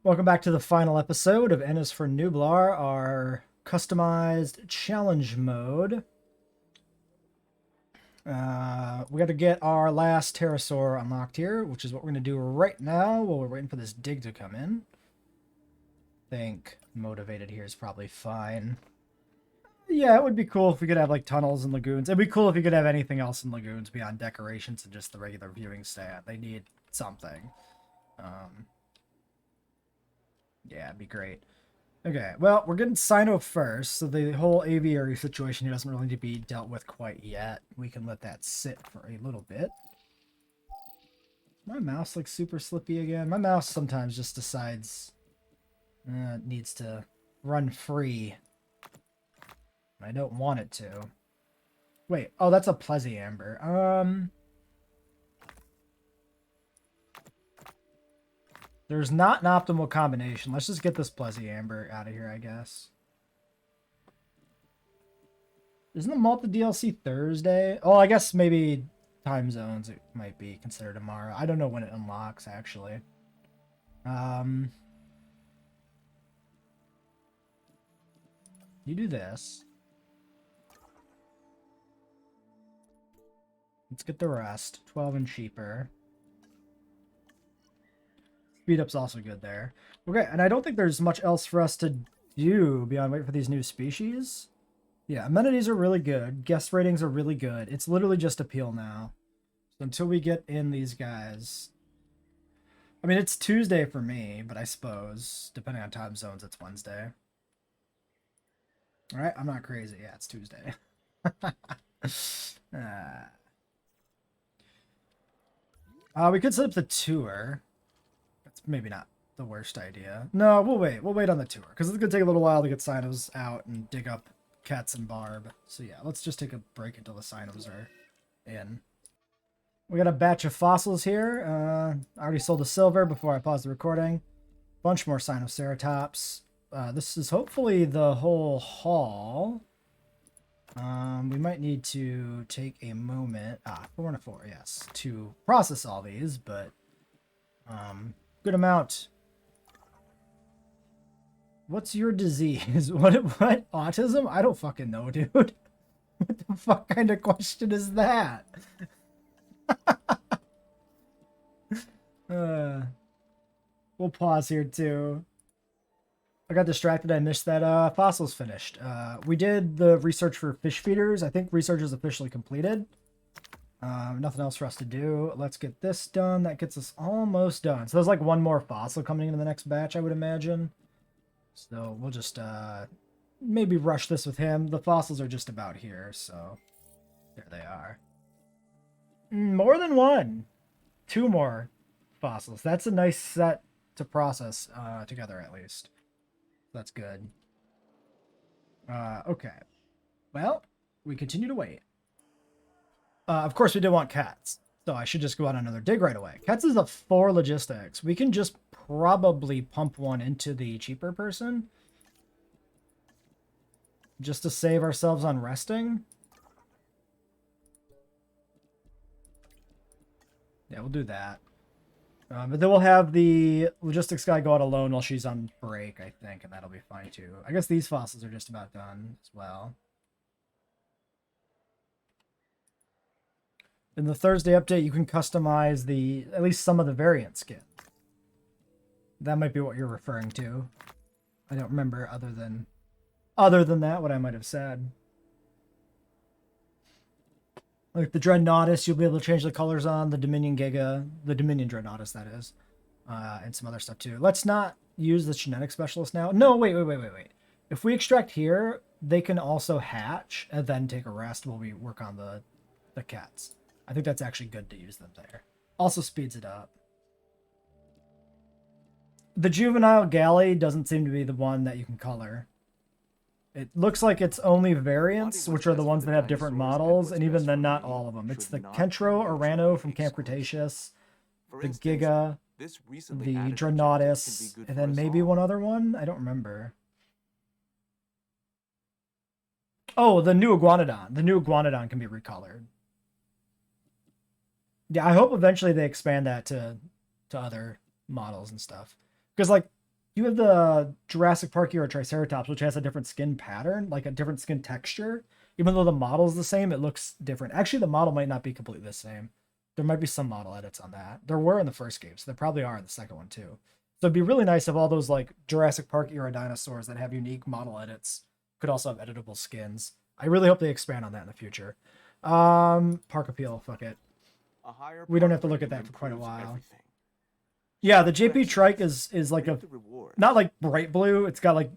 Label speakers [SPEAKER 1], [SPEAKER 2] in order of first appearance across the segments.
[SPEAKER 1] Welcome back to the final episode of N is for Nublar, our customized challenge mode. We got to get our last pterosaur unlocked here, which is what we're going to do right now while we're waiting for this dig to come in. I think motivated here is probably fine. Yeah, it would be cool if we could have like tunnels and lagoons. It'd be cool if you could have anything else in lagoons beyond decorations and just the regular viewing stand. They need something. Yeah, it'd be great. Okay, well, we're getting Sino first, so the whole aviary situation here doesn't really need to be dealt with quite yet. We can let that sit for a little bit. My mouse looks super slippy again. My mouse sometimes just decides it needs to run free. I don't want it to. Wait, oh, that's a Plesioamber. There's not an optimal combination. Let's just get this Plesioamber out of here, I guess. Isn't the multi DLC Thursday? Oh, I guess maybe time zones it might be considered tomorrow. I don't know when it unlocks, actually. You do this. Let's get the rest. 12 and cheaper. Speed up's also good there. Okay, and I don't think there's much else for us to do beyond wait for these new species. Yeah, amenities are really good. Guest ratings are really good. It's literally just appeal now. So until we get in these guys. I mean, it's Tuesday for me, but I suppose, depending on time zones, it's Wednesday. All right, I'm not crazy. Yeah, it's Tuesday. We could set up the tour. That's maybe not the worst idea. No, we'll wait. We'll wait on the tour, because it's going to take a little while to get Sinos out and dig up Cats and Barb. So yeah, let's just take a break until the Sinos are in. We got a batch of fossils here. I already sold the silver before I paused the recording. Bunch more Sinoceratops. This is hopefully the whole haul. We might need to take a moment, 4 and a 4, yes, to process all these, but good amount. What's your disease? What autism? I don't fucking know, dude. What the fuck kind of question is that? We'll pause here too. I got distracted. I missed that fossils finished. We did the research for fish feeders. I think research is officially completed. Nothing else for us to do. Let's get this done. That gets us almost done. So there's like one more fossil coming into the next batch, I would imagine. So we'll just maybe rush this with him. The fossils are just about here, so there they are. More than one. 2 more fossils. That's a nice set to process together, at least. That's good. Okay. Well, we continue to wait. Of course, we did want cats, so I should just go on another dig right away. Cats is a 4 logistics. We can just probably pump one into the cheaper person, just to save ourselves on resting. Yeah, we'll do that. But then we'll have the logistics guy go out alone while she's on break, I think, and that'll be fine too. I guess these fossils are just about done as well. In the Thursday update, you can customize at least some of the variant skin. That might be what you're referring to. I don't remember other than that what I might have said. Like the Dreadnoughtus, you'll be able to change the colors on the Dominion Dreadnoughtus, that is, and some other stuff too. Let's not use the genetic specialist now. No, wait. If we extract here, they can also hatch and then take a rest while we work on the cats. I think that's actually good to use them there. Also speeds it up. The juvenile galley doesn't seem to be the one that you can color. It looks like it's only variants, which are the ones that have different models, and even then, not all of them. It's the Kentro Orano from Camp Cretaceous, the Giga, the Dreadnoughtus, and then maybe one other one? I don't remember. Oh, the new Iguanodon. The new Iguanodon can be recolored. Yeah, I hope eventually they expand that to other models and stuff. Because, like, You have the Jurassic Park era Triceratops, which has a different skin pattern, like a different skin texture. Even though the model's the same, it looks different. Actually, the model might not be completely the same. There might be some model edits on that. There were in the first game, so there probably are in the second one too. So it'd be really nice if all those like Jurassic Park era dinosaurs that have unique model edits could also have editable skins. I really hope they expand on that in the future. Park appeal, fuck it. We don't have to look at that for quite a while. Everything. Yeah, the JP trike is like a not like bright blue. It's got like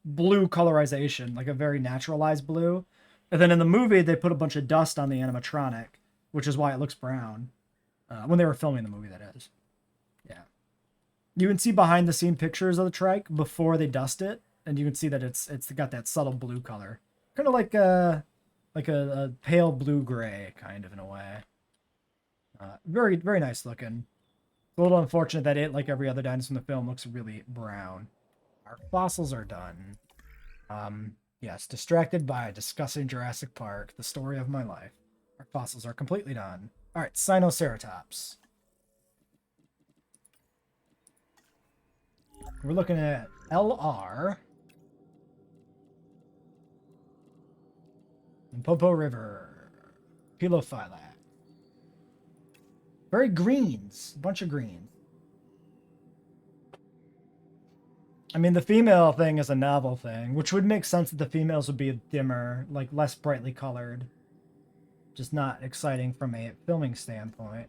[SPEAKER 1] blue colorization, like a very naturalized blue. And then in the movie, they put a bunch of dust on the animatronic, which is why it looks brown. When they were filming the movie, that is. Yeah. You can see behind the scene pictures of the trike before they dust it, and you can see that it's got that subtle blue color, kind of like a pale blue gray, kind of in a way. Very very nice looking. It's a little unfortunate that it, like every other dinosaur in the film, looks really brown. Our fossils are done. Yes, distracted by discussing Jurassic Park, the story of my life. Our fossils are completely done. All right, Sinoceratops. We're looking at LR. Limpopo River. Pilophylax. Very greens. A bunch of greens. I mean, the female thing is a novel thing, which would make sense that the females would be dimmer, like less brightly colored. Just not exciting from a filming standpoint.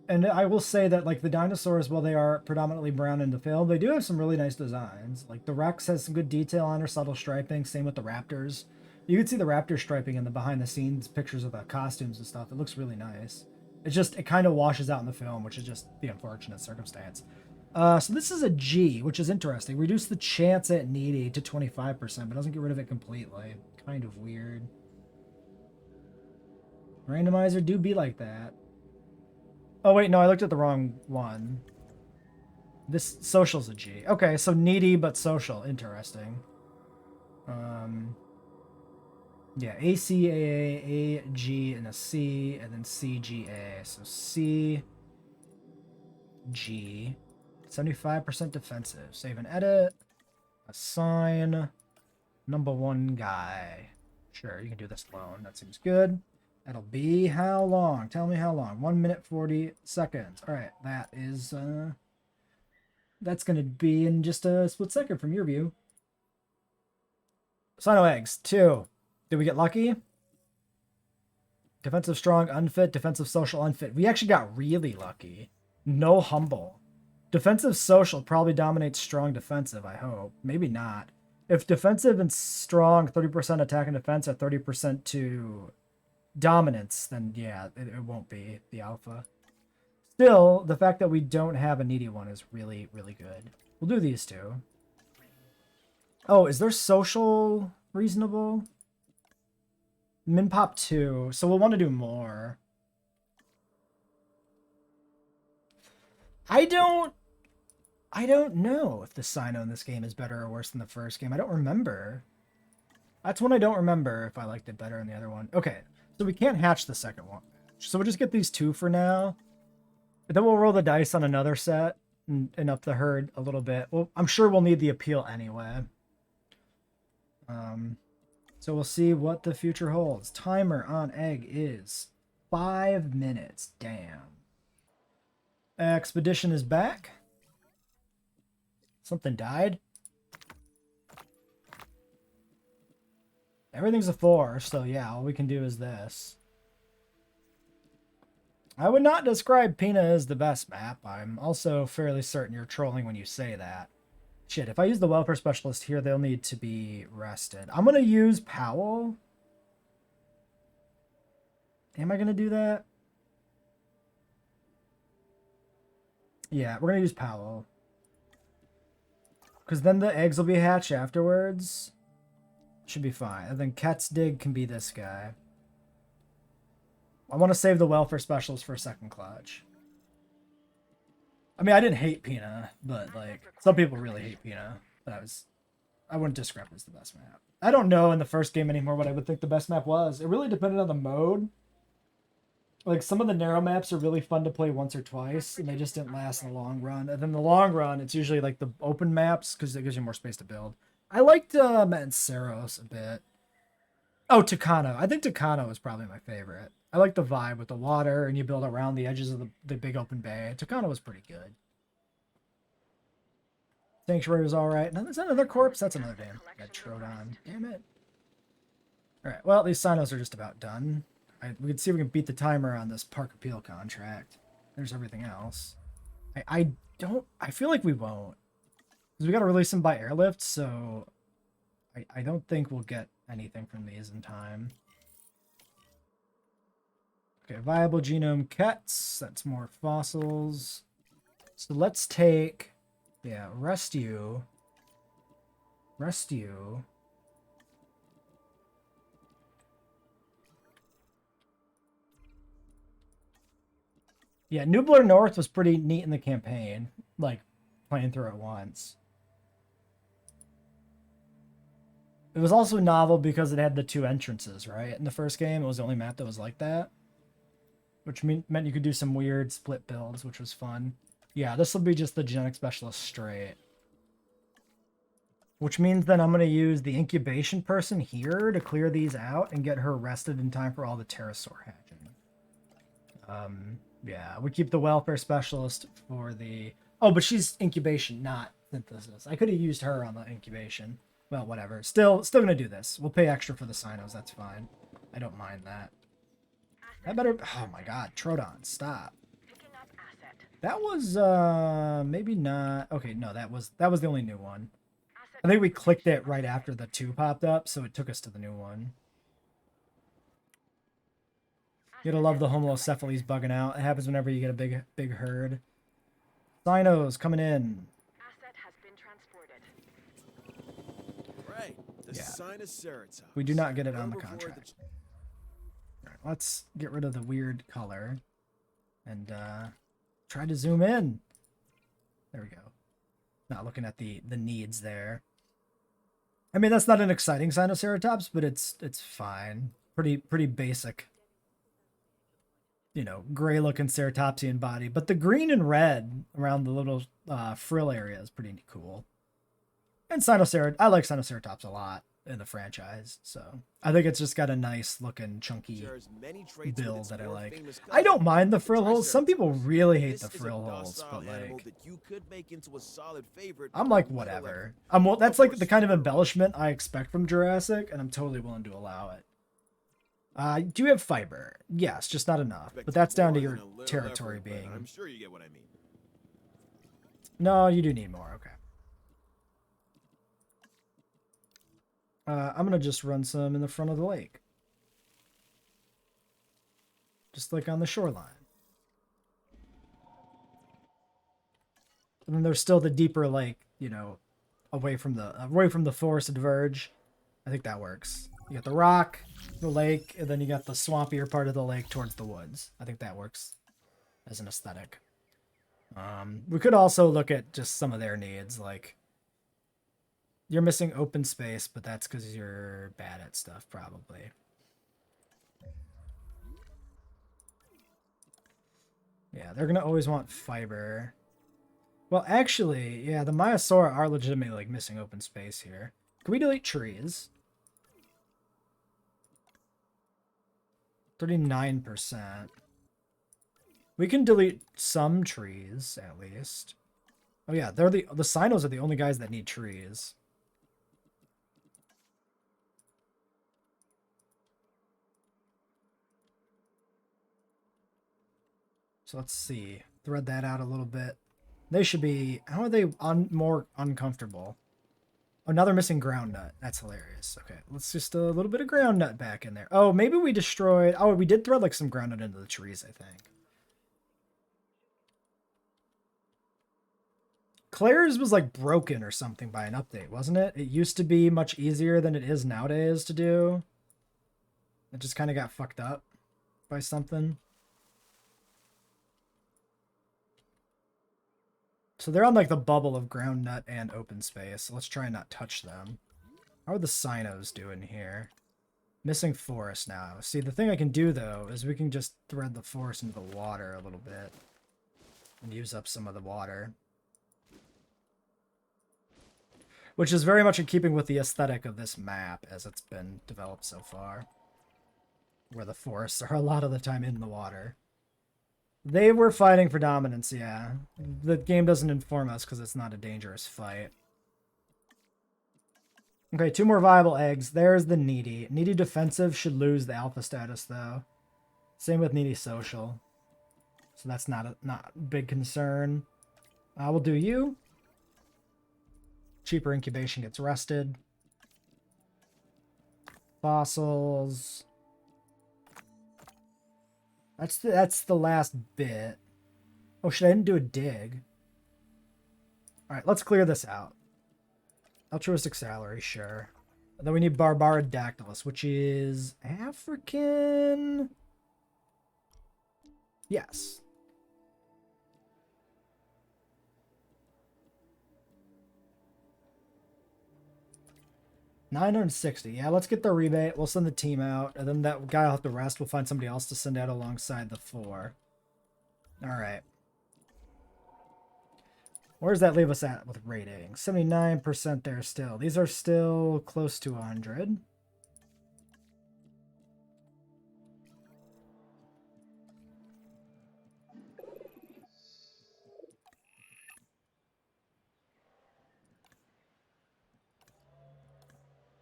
[SPEAKER 1] And I will say that, like, the dinosaurs, while they are predominantly brown in the film, they do have some really nice designs. Like, the Rex has some good detail on her, subtle striping. Same with the Raptors. You can see the Raptor striping in the behind-the-scenes pictures of the costumes and stuff. It looks really nice. It's just, it kind of washes out in the film, which is just the unfortunate circumstance. So this is a G, which is interesting. Reduce the chance at needy to 25%, but doesn't get rid of it completely. Kind of weird. Randomizer do be like that. Oh, wait, no, I looked at the wrong one. This social's a G. Okay, so needy but social. Interesting. Yeah, ACAA, AG, and a C, and then CGA. So C, G, 75% defensive. Save and edit. Assign. Number one guy. Sure, you can do this alone. That seems good. That'll be how long? Tell me how long. 1 minute, 40 seconds. All right, that is, that's going to be in just a split second from your view. Sino eggs, 2. Did we get lucky? Defensive strong, unfit. Defensive social, unfit. We actually got really lucky. No humble. Defensive social probably dominates strong defensive, I hope. Maybe not. If defensive and strong, 30% attack and defense at 30% to dominance, then yeah, it won't be the alpha. Still, the fact that we don't have a needy one is really, really good. We'll do these two. Oh, is there social reasonable? Min pop 2, so we'll want to do more. I don't know if the Sino in this game is better or worse than the first game. I don't remember. That's one I don't remember if I liked it better than the other one. Okay, so we can't hatch the second one. So we'll just get these 2 for now. But then we'll roll the dice on another set and up the herd a little bit. Well, I'm sure we'll need the appeal anyway. So we'll see what the future holds. Timer on egg is 5 minutes. Damn. Expedition is back. Something died. Everything's a 4, so yeah, all we can do is this. I would not describe Pina as the best map. I'm also fairly certain you're trolling when you say that. Shit, if I use the welfare specialist here, they'll need to be rested. I'm going to use Powell. Am I going to do that? Yeah, we're going to use Powell. Because then the eggs will be hatched afterwards. Should be fine. And then Ket's Dig can be this guy. I want to save the welfare specialist for a second clutch. I mean, I didn't hate Pina, but, like, some people really hate Pina. But I wouldn't describe it as the best map. I don't know in the first game anymore what I would think the best map was. It really depended on the mode. Like, some of the narrow maps are really fun to play once or twice, and they just didn't last in the long run. And then the long run, it's usually like the open maps, because it gives you more space to build. I liked Maiasaura a bit. Oh, Tucano. I think Tucano is probably my favorite. I like the vibe with the water, and you build around the edges of the big open bay. Tucano was pretty good. Sanctuary was alright. Now, is that another corpse? That's another damn Troodon. Damn it. Alright, well, these Sinos are just about done. We can see if we can beat the timer on this park appeal contract. There's everything else. I feel like we won't. Because we got to release them by airlift, so I don't think we'll get anything from these in time. Okay, viable genome cats. That's more fossils. So let's take, yeah, rest you. Yeah, Nublar North was pretty neat in the campaign, like playing through it once. It was also novel because it had the two entrances, right? In the first game, it was the only map that was like that. Which meant you could do some weird split builds, which was fun. Yeah, this will be just the genetic specialist straight. Which means then I'm going to use the incubation person here to clear these out and get her rested in time for all the pterosaur hatching. Yeah, we keep the welfare specialist for the... Oh, but she's incubation, not synthesis. I could have used her on the incubation. Well, whatever. Still going to do this. We'll pay extra for the Sinos. That's fine. I don't mind that. That better... Oh my god, Troodon, stop. That was, maybe not... Okay, no, that was the only new one. I think we clicked it right after the 2 popped up, so it took us to the new one. You gotta love the Homalocephales bugging out. It happens whenever you get a big herd. Dinos coming in.
[SPEAKER 2] Asset has been transported. Right. The Sinoceratops.
[SPEAKER 1] We do not get it on the contract. Alright, let's get rid of the weird color. And try to zoom in. There we go. Not looking at the needs there. I mean, that's not an exciting Sinoceratops, but it's fine. Pretty basic. You know, gray looking ceratopsian body, but the green and red around the little frill area is pretty cool. And I like Sinoceratops a lot in the franchise, so I think it's just got a nice looking chunky build that I like. I don't mind the frill holes. Some people really hate the frill holes, but like, I'm like, whatever. That's like the kind of embellishment I expect from Jurassic, and I'm totally willing to allow it. Do you have fiber? Yes, just not enough. But that's down to your territory being...
[SPEAKER 2] I'm sure you get what I mean.
[SPEAKER 1] No, you do need more. Okay. I'm going to just run some in the front of the lake. Just like on the shoreline. And then there's still the deeper lake, you know, away from the forested verge. I think that works. You got the rock, the lake, and then you got the swampier part of the lake towards the woods. I think that works as an aesthetic. We could also look at just some of their needs, like you're missing open space, but that's because you're bad at stuff, probably. Yeah, they're gonna always want fiber. Well, actually, yeah, the Maiasaura are legitimately like missing open space here. Can we delete trees? 39%. We can delete some trees, at least. Oh yeah, they're the Sinos are the only guys that need trees. So let's see. Thread that out a little bit. They should be... How are they more uncomfortable? Oh, now they're missing ground nut. That's hilarious. Okay, let's just a little bit of ground nut back in there. Oh, maybe we destroyed... Oh, we did thread like some ground nut into the trees, I think. Claire's was like broken or something by an update, wasn't it? It used to be much easier than it is nowadays to do. It just kind of got fucked up by something. So they're on like the bubble of ground nut and open space. So let's try and not touch them. How are the Sinos doing here? Missing forest now. See, the thing I can do, though, is we can just thread the forest into the water a little bit. And use up some of the water. Which is very much in keeping with the aesthetic of this map as it's been developed so far. Where the forests are a lot of the time in the water. They were fighting for dominance, yeah. The game doesn't inform us because it's not a dangerous fight. Okay, 2 more viable eggs. There's the needy. Needy defensive should lose the alpha status, though. Same with needy social. So that's not a big concern. We'll do you. Cheaper incubation gets rested. Fossils. That's the last bit. Oh, shit, I didn't do a dig. Alright, let's clear this out. Altruistic salary, sure. Then we need Barbaridactylus, which is African. Yes. $960. Yeah, let's get the rebate. We'll send the team out, and then that guy will have to rest. We'll find somebody else to send out alongside the 4. All right. Where does that leave us at with rating? 79% there still. These are still close to 100.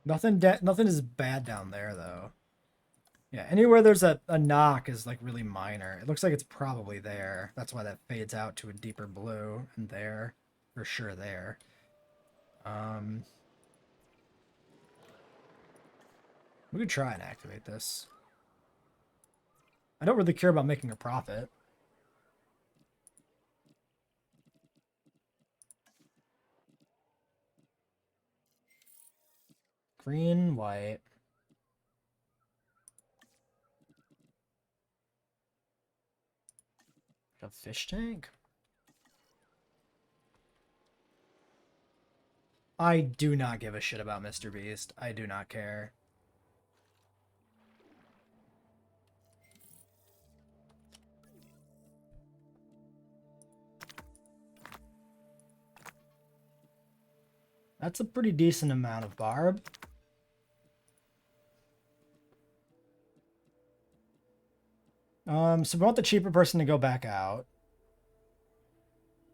[SPEAKER 1] Nothing is bad down there, though. Yeah, anywhere there's a knock is like really minor. It looks like it's probably there. That's why that fades out to a deeper blue. And there, for sure there. We could try and activate this. I don't really care about making a profit. Green, white. A fish tank? I do not give a shit about Mr. Beast. I do not care. That's a pretty decent amount of barb. So we want the cheaper person to go back out.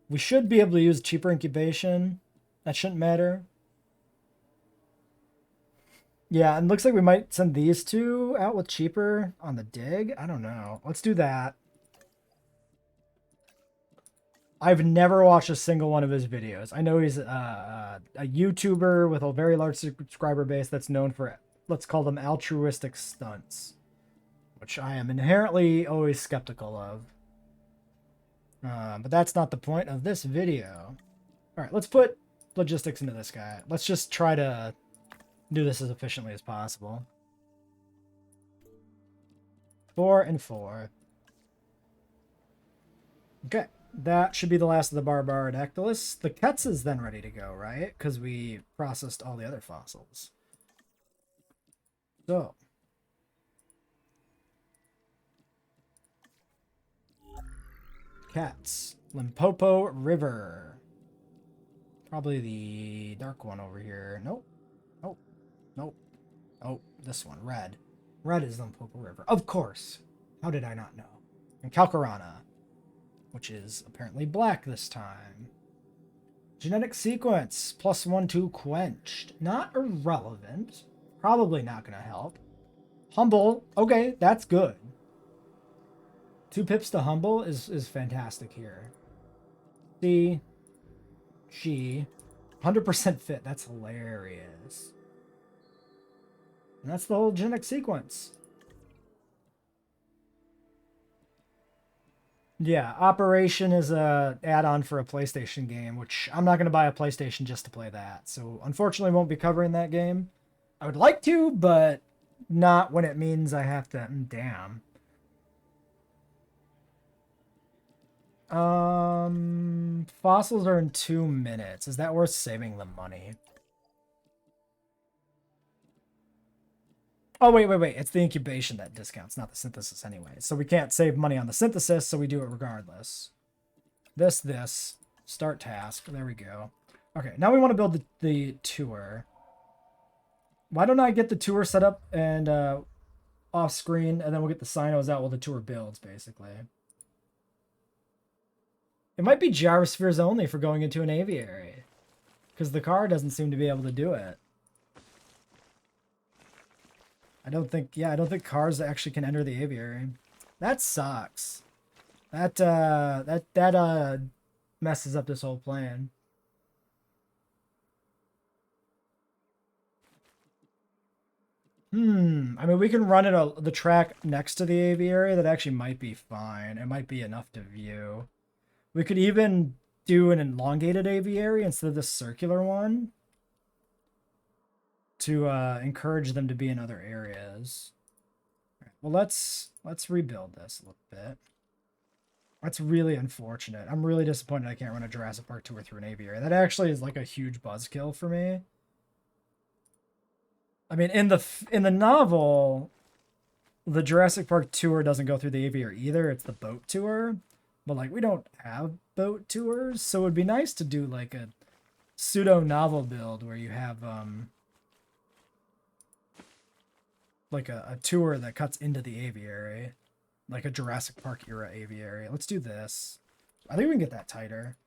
[SPEAKER 1] We should be able to use cheaper incubation. That shouldn't matter. Yeah, and looks like we might send these 2 out with cheaper on the dig. I don't know. Let's do that. I've never watched a single one of his videos. I know he's a YouTuber with a very large subscriber base that's known for, let's call them altruistic stunts. Which I am inherently always skeptical of. But that's not the point of this video. Alright, let's put logistics into this guy. Let's just try to do this as efficiently as possible. 4 and 4. Okay, that should be the last of the Barbaridactylus. The Quetz is then ready to go, right? Because we processed all the other fossils. So... Cats. Limpopo River. Probably the dark one over here. Nope. Nope. Nope. Oh, this one. Red. Red is Limpopo River. Of course. How did I not know? And Calcarana, which is apparently black this time. Genetic sequence. +1/2 quenched. Not irrelevant. Probably not going to help. Humble. Okay, that's good. 2 pips to humble is fantastic here. C. She. 100% fit. That's hilarious. And that's the whole genetic sequence. Yeah, Operation is a add-on for a PlayStation game, which I'm not going to buy a PlayStation just to play that. So unfortunately won't be covering that game. I would like to, but not when it means I have to... Damn. Fossils are in 2 minutes. Is that worth saving the money? Oh, wait. It's the incubation that discounts, not the synthesis anyway. So we can't save money on the synthesis, so we do it regardless. This. Start task. There we go. Okay, now we want to build the tour. Why don't I get the tour set up and off screen, and then we'll get the sinos out while the tour builds, basically. It might be gyrospheres only for going into an aviary, because the car doesn't seem to be able to do it. I don't think cars actually can enter the aviary. That sucks. That messes up this whole plan. I mean, we can run it the track next to the aviary. That actually might be fine. It might be enough to view. We could even do an elongated aviary instead of this circular one to encourage them to be in other areas. Right, well, let's rebuild this a little bit. That's really unfortunate. I'm really disappointed I can't run a Jurassic Park tour through an aviary. That actually is like a huge buzzkill for me. I mean, in the novel, the Jurassic Park tour doesn't go through the aviary either. It's the boat tour. But, like, we don't have boat tours, so it would be nice to do, like, a pseudo-novel build where you have, like, a tour that cuts into the aviary. Like a Jurassic Park era aviary. Let's do this. I think we can get that tighter.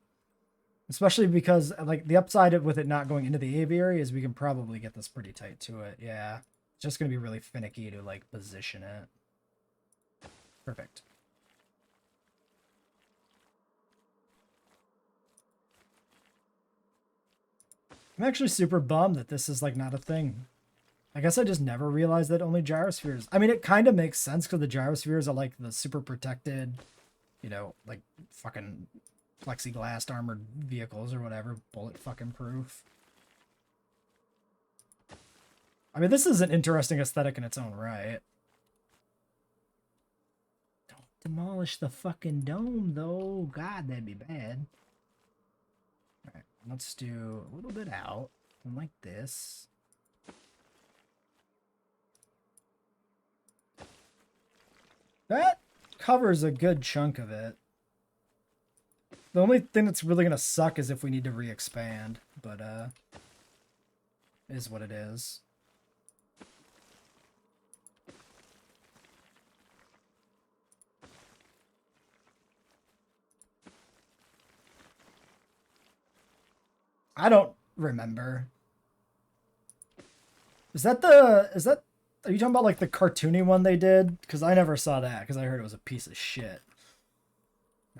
[SPEAKER 1] Especially because, like, the upside with it not going into the aviary is we can probably get this pretty tight to it. Yeah. It's just going to be really finicky to, like, position it. Perfect. I'm actually super bummed that this is, like, not a thing. I guess I just never realized that only gyrospheres. I mean, it kind of makes sense because the gyrospheres are, like, the super protected, you know, like, fucking plexiglass armored vehicles or whatever. Bullet fucking proof. I mean, this is an interesting aesthetic in its own right. Don't demolish the fucking dome, though. God, that'd be bad. Alright, let's do a little bit out. Like this. That covers a good chunk of it. The only thing that's really going to suck is if we need to re-expand. But, is what it is. I don't remember. Are you talking about, like, the cartoony one they did? Because I never saw that, because I heard it was a piece of shit.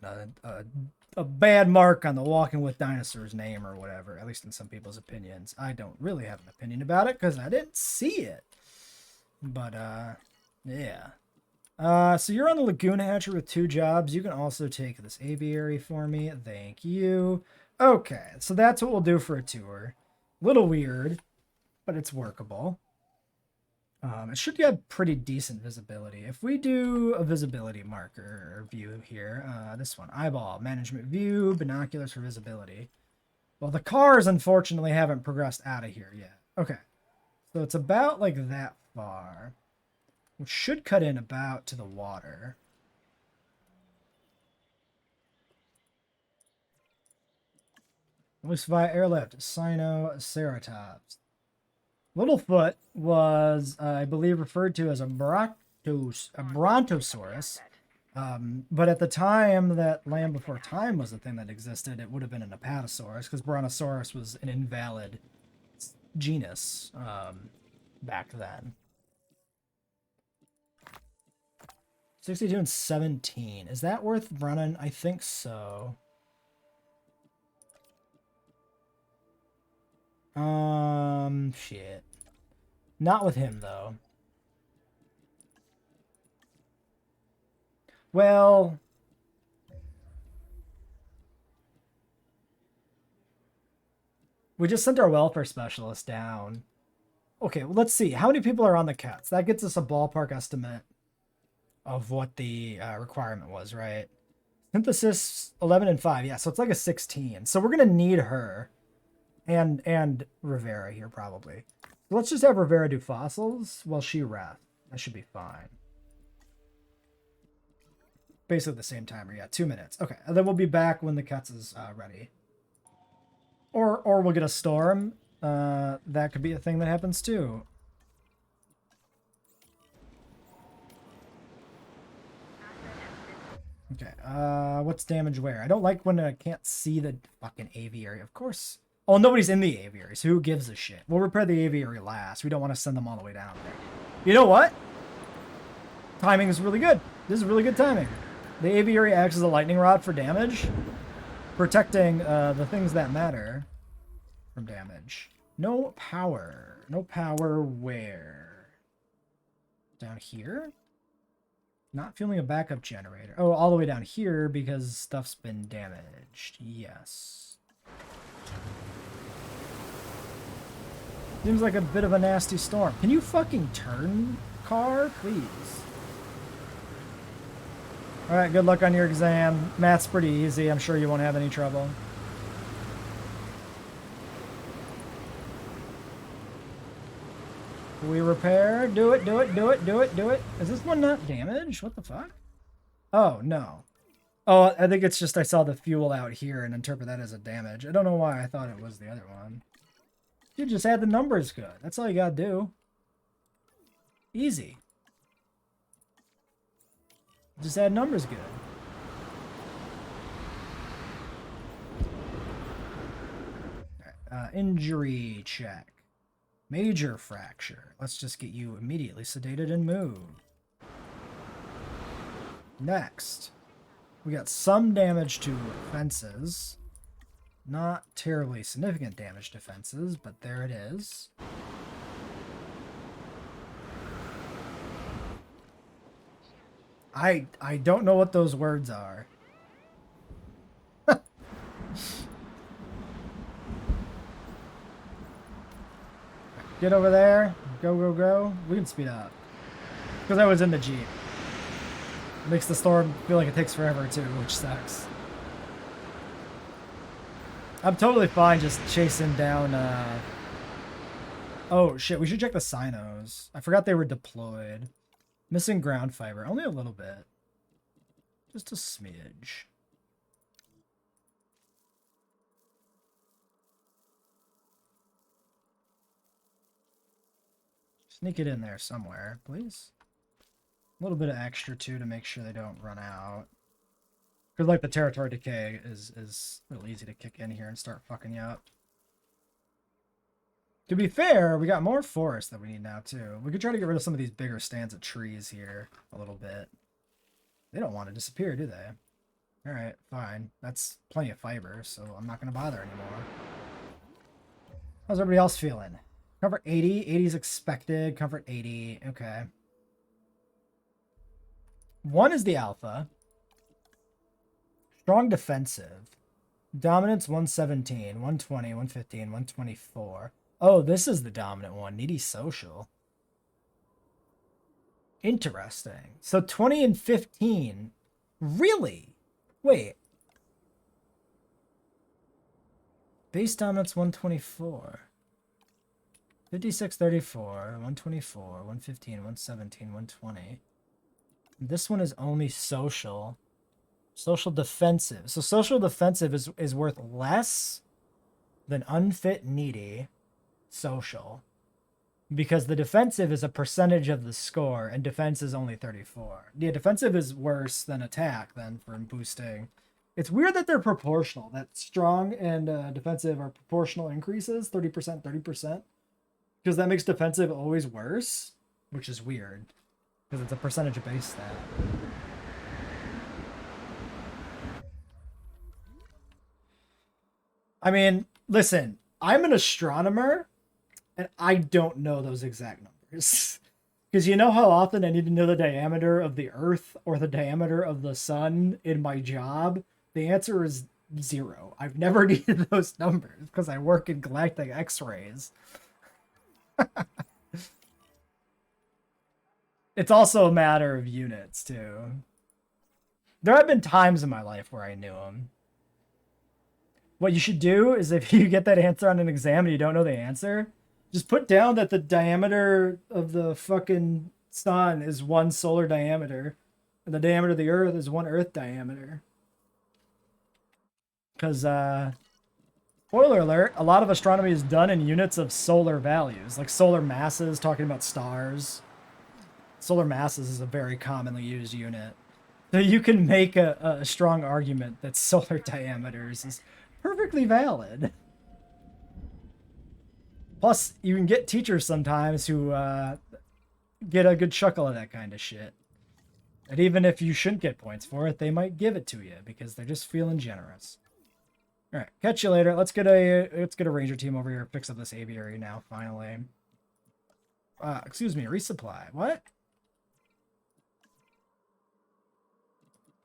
[SPEAKER 1] And a bad mark on the Walking with Dinosaurs name or whatever, at least in some people's opinions. I don't really have an opinion about it, because I didn't see it. But, yeah. So you're on the Lagoon Hatchery with 2 jobs. You can also take this aviary for me. Thank you. Okay, so that's what we'll do for a tour. Little weird, but it's workable. It should get pretty decent visibility. If we do a visibility marker view here, this one, eyeball, management view, binoculars for visibility. Well, the cars, unfortunately, haven't progressed out of here yet. Okay, so it's about like that far, which should cut in about to the water. At least via airlift, Sinoceratops. Littlefoot was, I believe, referred to as a Brontosaurus. But at the time that Land Before Time was the thing that existed, it would have been an Apatosaurus, because Brontosaurus was an invalid genus back then. 62 and 17. Is that worth running? I think so. Shit. Not with him, though. Well... we just sent our welfare specialist down. Okay, well, let's see. How many people are on the cats? That gets us a ballpark estimate of what the requirement was, right? Synthesis, 11 and 5. Yeah, so it's like a 16. So we're going to need her. And Rivera here, probably. So let's just have Rivera do fossils while she rests. That should be fine. Basically the same timer. Yeah, 2 minutes. Okay, and then we'll be back when the cuts is ready. Or we'll get a storm. That could be a thing that happens too. Okay, what's damage where? I don't like when I can't see the fucking aviary, of course. Oh, nobody's in the aviary, so who gives a shit? We'll repair the aviary last. We don't want to send them all the way down there. You know what? Timing is really good. This is really good timing. The aviary acts as a lightning rod for damage, protecting the things that matter from damage. No power. No power where? Down here? Not feeling a backup generator. Oh, all the way down here because stuff's been damaged. Yes. Seems like a bit of a nasty storm. Can you fucking turn, car? Please. Alright, good luck on your exam. Math's pretty easy. I'm sure you won't have any trouble. We repair. Do it, do it, do it, do it, do it. Is this one not damaged? What the fuck? Oh, no. Oh, I think it's just I saw the fuel out here and interpret that as a damage. I don't know why I thought it was the other one. You just add the numbers good. That's all you gotta do. Easy. Just add numbers good. Alright, injury check. Major fracture. Let's just get you immediately sedated and moved. Next, we got some damage to fences. Not terribly significant damage to fences, but there it is. I don't know what those words are. Get over there. Go, go, go. We can speed up. Because I was in the Jeep. It makes the storm feel like it takes forever too, which sucks. I'm totally fine just chasing down, Oh, shit. We should check the Sinos. I forgot they were deployed. Missing ground fiber. Only a little bit. Just a smidge. Sneak it in there somewhere, please. A little bit of extra, too, to make sure they don't run out. Because, like, the territory decay is real easy to kick in here and start fucking you up. To be fair, we got more forest that we need now, too. We could try to get rid of some of these bigger stands of trees here a little bit. They don't want to disappear, do they? Alright, fine. That's plenty of fiber, so I'm not going to bother anymore. How's everybody else feeling? Comfort 80. 80 is expected. Comfort 80. Okay. 1 is the alpha. Strong defensive. Dominance 117, 120, 115, 124. Oh, this is the dominant one. Needy social. Interesting. So 20 and 15. Really? Wait. Base dominance 124. 56, 34, 124, 115, 117, 120. This one is only social. Social defensive. So social defensive is worth less than unfit needy social. Because the defensive is a percentage of the score, and defense is only 34. Yeah, defensive is worse than attack then for boosting. It's weird that they're proportional. That strong and defensive are proportional increases, 30%, 30%. Because that makes defensive always worse, which is weird. Because it's a percentage of base stat. I mean, listen, I'm an astronomer, and I don't know those exact numbers. Because you know how often I need to know the diameter of the Earth or the diameter of the Sun in my job? The answer is 0. I've never needed those numbers because I work in galactic X-rays. It's also a matter of units, too. There have been times in my life where I knew them. What you should do is if you get that answer on an exam and you don't know the answer, Just put down that the diameter of the fucking sun is 1 solar diameter, and the diameter of the Earth is 1 Earth diameter. Because, spoiler alert, a lot of astronomy is done in units of solar values, like solar masses, talking about stars. Solar masses is a very commonly used unit. So you can make a strong argument that solar diameters is perfectly valid. Plus, you can get teachers sometimes who get a good chuckle at that kind of shit. And even if you shouldn't get points for it, they might give it to you because they're just feeling generous. All right, catch you later. Let's get a ranger team over here. Fix up this aviary now. Finally. Excuse me, resupply. What?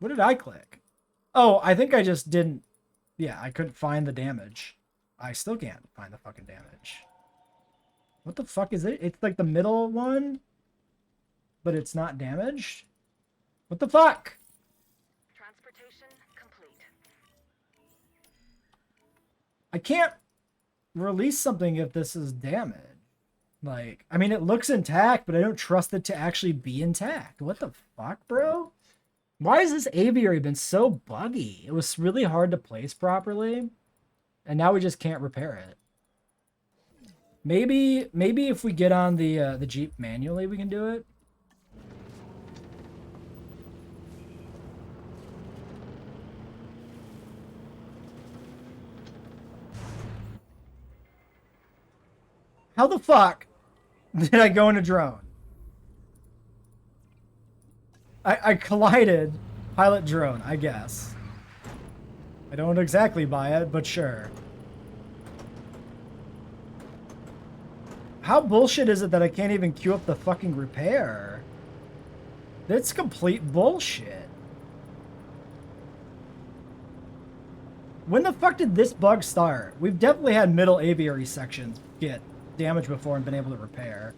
[SPEAKER 1] What did I click? Oh, I think I just didn't. Yeah, I couldn't find the damage. I still can't find the fucking damage. What the fuck is it? It's like the middle one, but it's not damaged. What the fuck?
[SPEAKER 3] Transportation complete.
[SPEAKER 1] I can't release something if this is damaged. Like, I mean, it looks intact, but I don't trust it to actually be intact. What the fuck, bro? Why has this aviary been so buggy? It was really hard to place properly, and now we just can't repair it. Maybe if we get on the Jeep manually, we can do it. How the fuck did I go in a drone? I collided pilot drone, I guess. I don't exactly buy it, but sure. How bullshit is it that I can't even queue up the fucking repair? That's complete bullshit. When the fuck did this bug start? We've definitely had middle aviary sections get damaged before and been able to repair.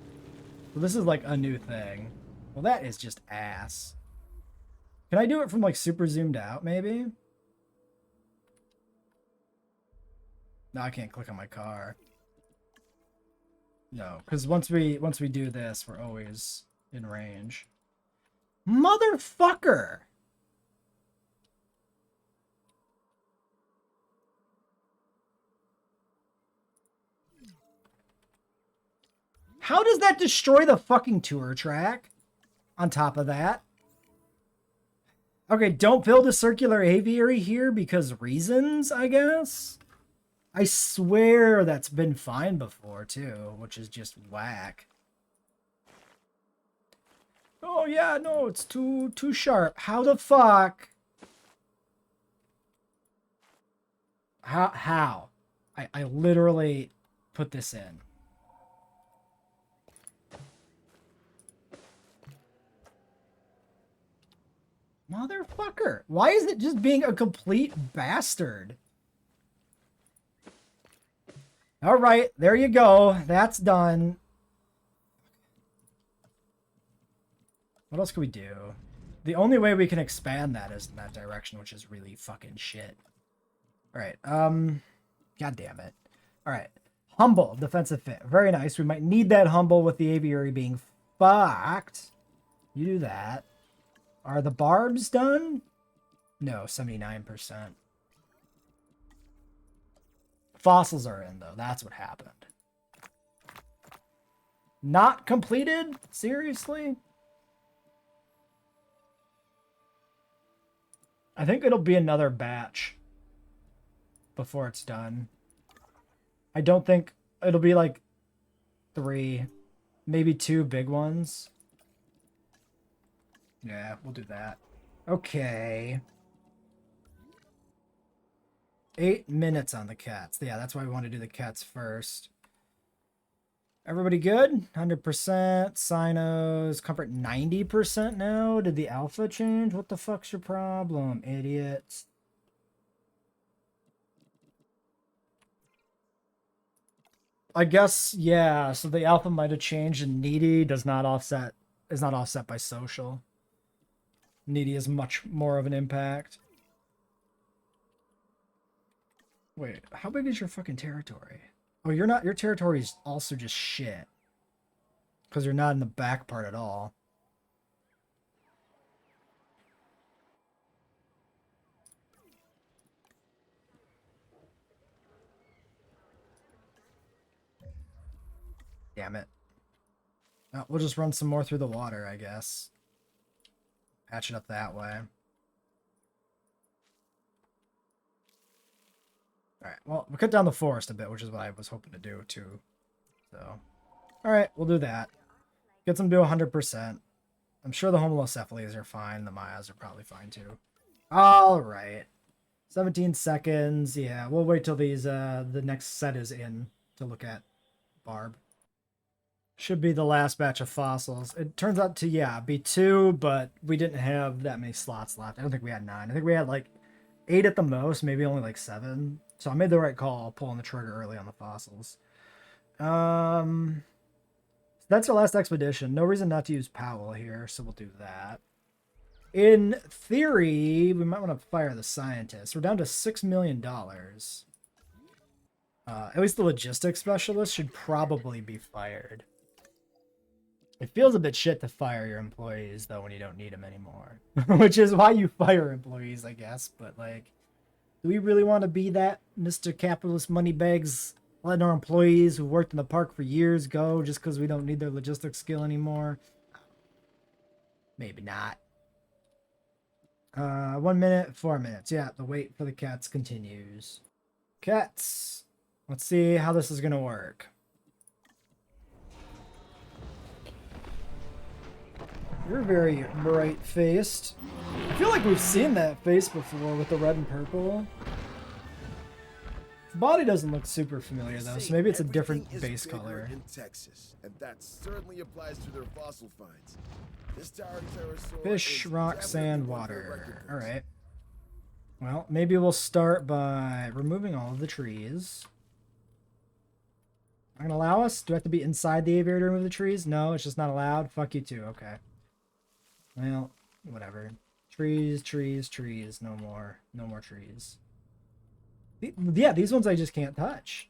[SPEAKER 1] So this is like a new thing. Well, that is just ass. Can I do it from like super zoomed out, maybe? No, I can't click on my car. No, because once we do this, we're always in range. Motherfucker! How does that destroy the fucking tour track? On top of that. Okay, don't build a circular aviary here because reasons, I guess? I swear that's been fine before, too, which is just whack. Oh, yeah, no, it's too sharp. How the fuck? How? I literally put this in. Motherfucker. Why is it just being a complete bastard? All right, there you go. That's done. What else can we do? The only way we can expand that is in that direction, which is really fucking shit. All right, god damn it. All right, humble, defensive fit. Very nice. We might need that humble with the aviary being fucked. You do that. Are the barbs done? No, 79%. Fossils are in, though. That's what happened. Not completed? Seriously? I think it'll be another batch before it's done. I don't think it'll be like 3, maybe 2 big ones. Yeah, we'll do that. Okay. 8 minutes on the cats. Yeah, that's why we want to do the cats first. Everybody good? 100%. Sinos. Comfort 90% now? Did the alpha change? What the fuck's your problem, idiots? I guess, yeah. So the alpha might have changed and needy is not offset by social. Needy is much more of an impact. Wait, how big is your fucking territory? Oh, you're not. Your territory is also just shit. Because you're not in the back part at all. Damn it. Oh, we'll just run some more through the water, I guess. Patch it up that way. Alright, well, we cut down the forest a bit, which is what I was hoping to do, too. So, alright, we'll do that. Get them to 100%. I'm sure the Homalocephales are fine. The Maias are probably fine, too. Alright. 17 seconds. Yeah, we'll wait till these, the next set is in to look at Barb. Should be the last batch of fossils. It turns out to, yeah, be 2, but we didn't have that many slots left. I don't think we had 9. I think we had like 8 at the most, maybe only like 7. So I made the right call pulling the trigger early on the fossils. That's our last expedition. No reason not to use Powell here, so we'll do that. In theory, we might want to fire the scientists. We're down to $6 million. At least the logistics specialist should probably be fired. It feels a bit shit to fire your employees, though, when you don't need them anymore. Which is why you fire employees, I guess. But, like, do we really want to be that Mr. Capitalist Moneybags letting our employees who worked in the park for years go just because we don't need their logistics skill anymore? Maybe not. 1 minute, 4 minutes. Yeah, the wait for the cats continues. Cats. Let's see how this is going to work. You're very bright-faced. I feel like we've seen that face before with the red and purple. The body doesn't look super familiar, though, so maybe it's a different base color.
[SPEAKER 2] In Texas, and that certainly applies to their fossil finds. This pterosaur
[SPEAKER 1] Fish,
[SPEAKER 2] is
[SPEAKER 1] rock,
[SPEAKER 2] definitely
[SPEAKER 1] sand,
[SPEAKER 2] one of their
[SPEAKER 1] water.
[SPEAKER 2] record books.
[SPEAKER 1] Alright. Well, maybe we'll start by removing all of the trees. Not gonna allow us? Do I have to be inside the aviary to remove the trees? No, it's just not allowed? Fuck you too, okay. Well, whatever. Trees, trees, trees. No more. No more trees. Yeah, these ones I just can't touch.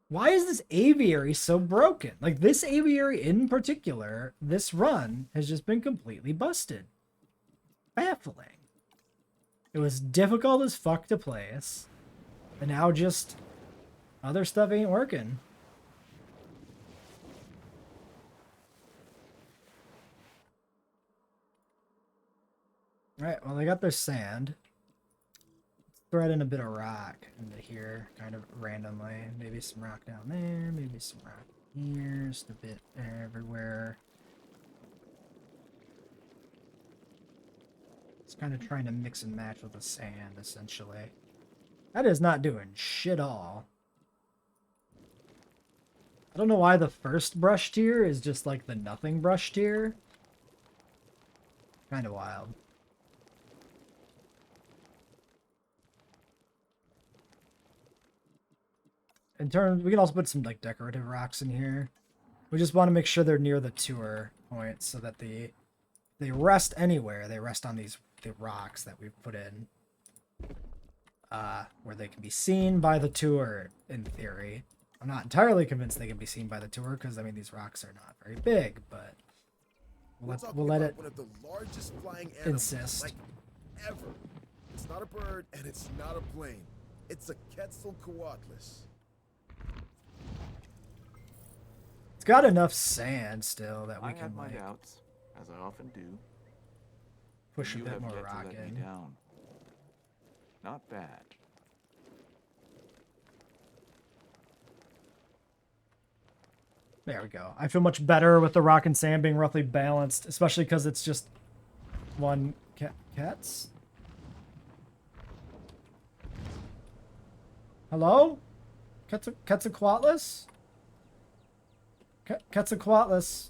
[SPEAKER 1] Why is this aviary so broken? Like, this aviary in particular, this run has just been completely busted. Baffling. It was difficult as fuck to place. And now just other stuff ain't working. Alright, well, they got their sand. Let's thread in a bit of rock into here, kind of randomly. Maybe some rock down there, maybe some rock here, just a bit everywhere. It's kind of trying to mix and match with the sand, essentially. That is not doing shit all. I don't know why the first brush tier is just like the nothing brush tier. Kind of wild. In terms, we can also put some like decorative rocks in here. We just want to make sure they're near the tour points so that they rest anywhere. They rest on the rocks that we've put in, where they can be seen by the tour. In theory, I'm not entirely convinced they can be seen by the tour because I mean these rocks are not very big, but we'll let it
[SPEAKER 2] one of the largest flying animals,
[SPEAKER 1] insist.
[SPEAKER 2] like ever. It's not a bird and it's not a plane. It's a Quetzalcoatlus.
[SPEAKER 1] It's got enough sand still that we
[SPEAKER 4] I
[SPEAKER 1] can
[SPEAKER 4] have my
[SPEAKER 1] like
[SPEAKER 4] doubts, as I often do.
[SPEAKER 1] push a
[SPEAKER 4] You
[SPEAKER 1] bit
[SPEAKER 4] have
[SPEAKER 1] more
[SPEAKER 4] yet to
[SPEAKER 1] rock
[SPEAKER 4] let me
[SPEAKER 1] in.
[SPEAKER 4] down. Not bad.
[SPEAKER 1] There we go. I feel much better with the rock and sand being roughly balanced, especially because it's just one cats. Hello? Quetzalcoatlus? Quetzalcoatlus.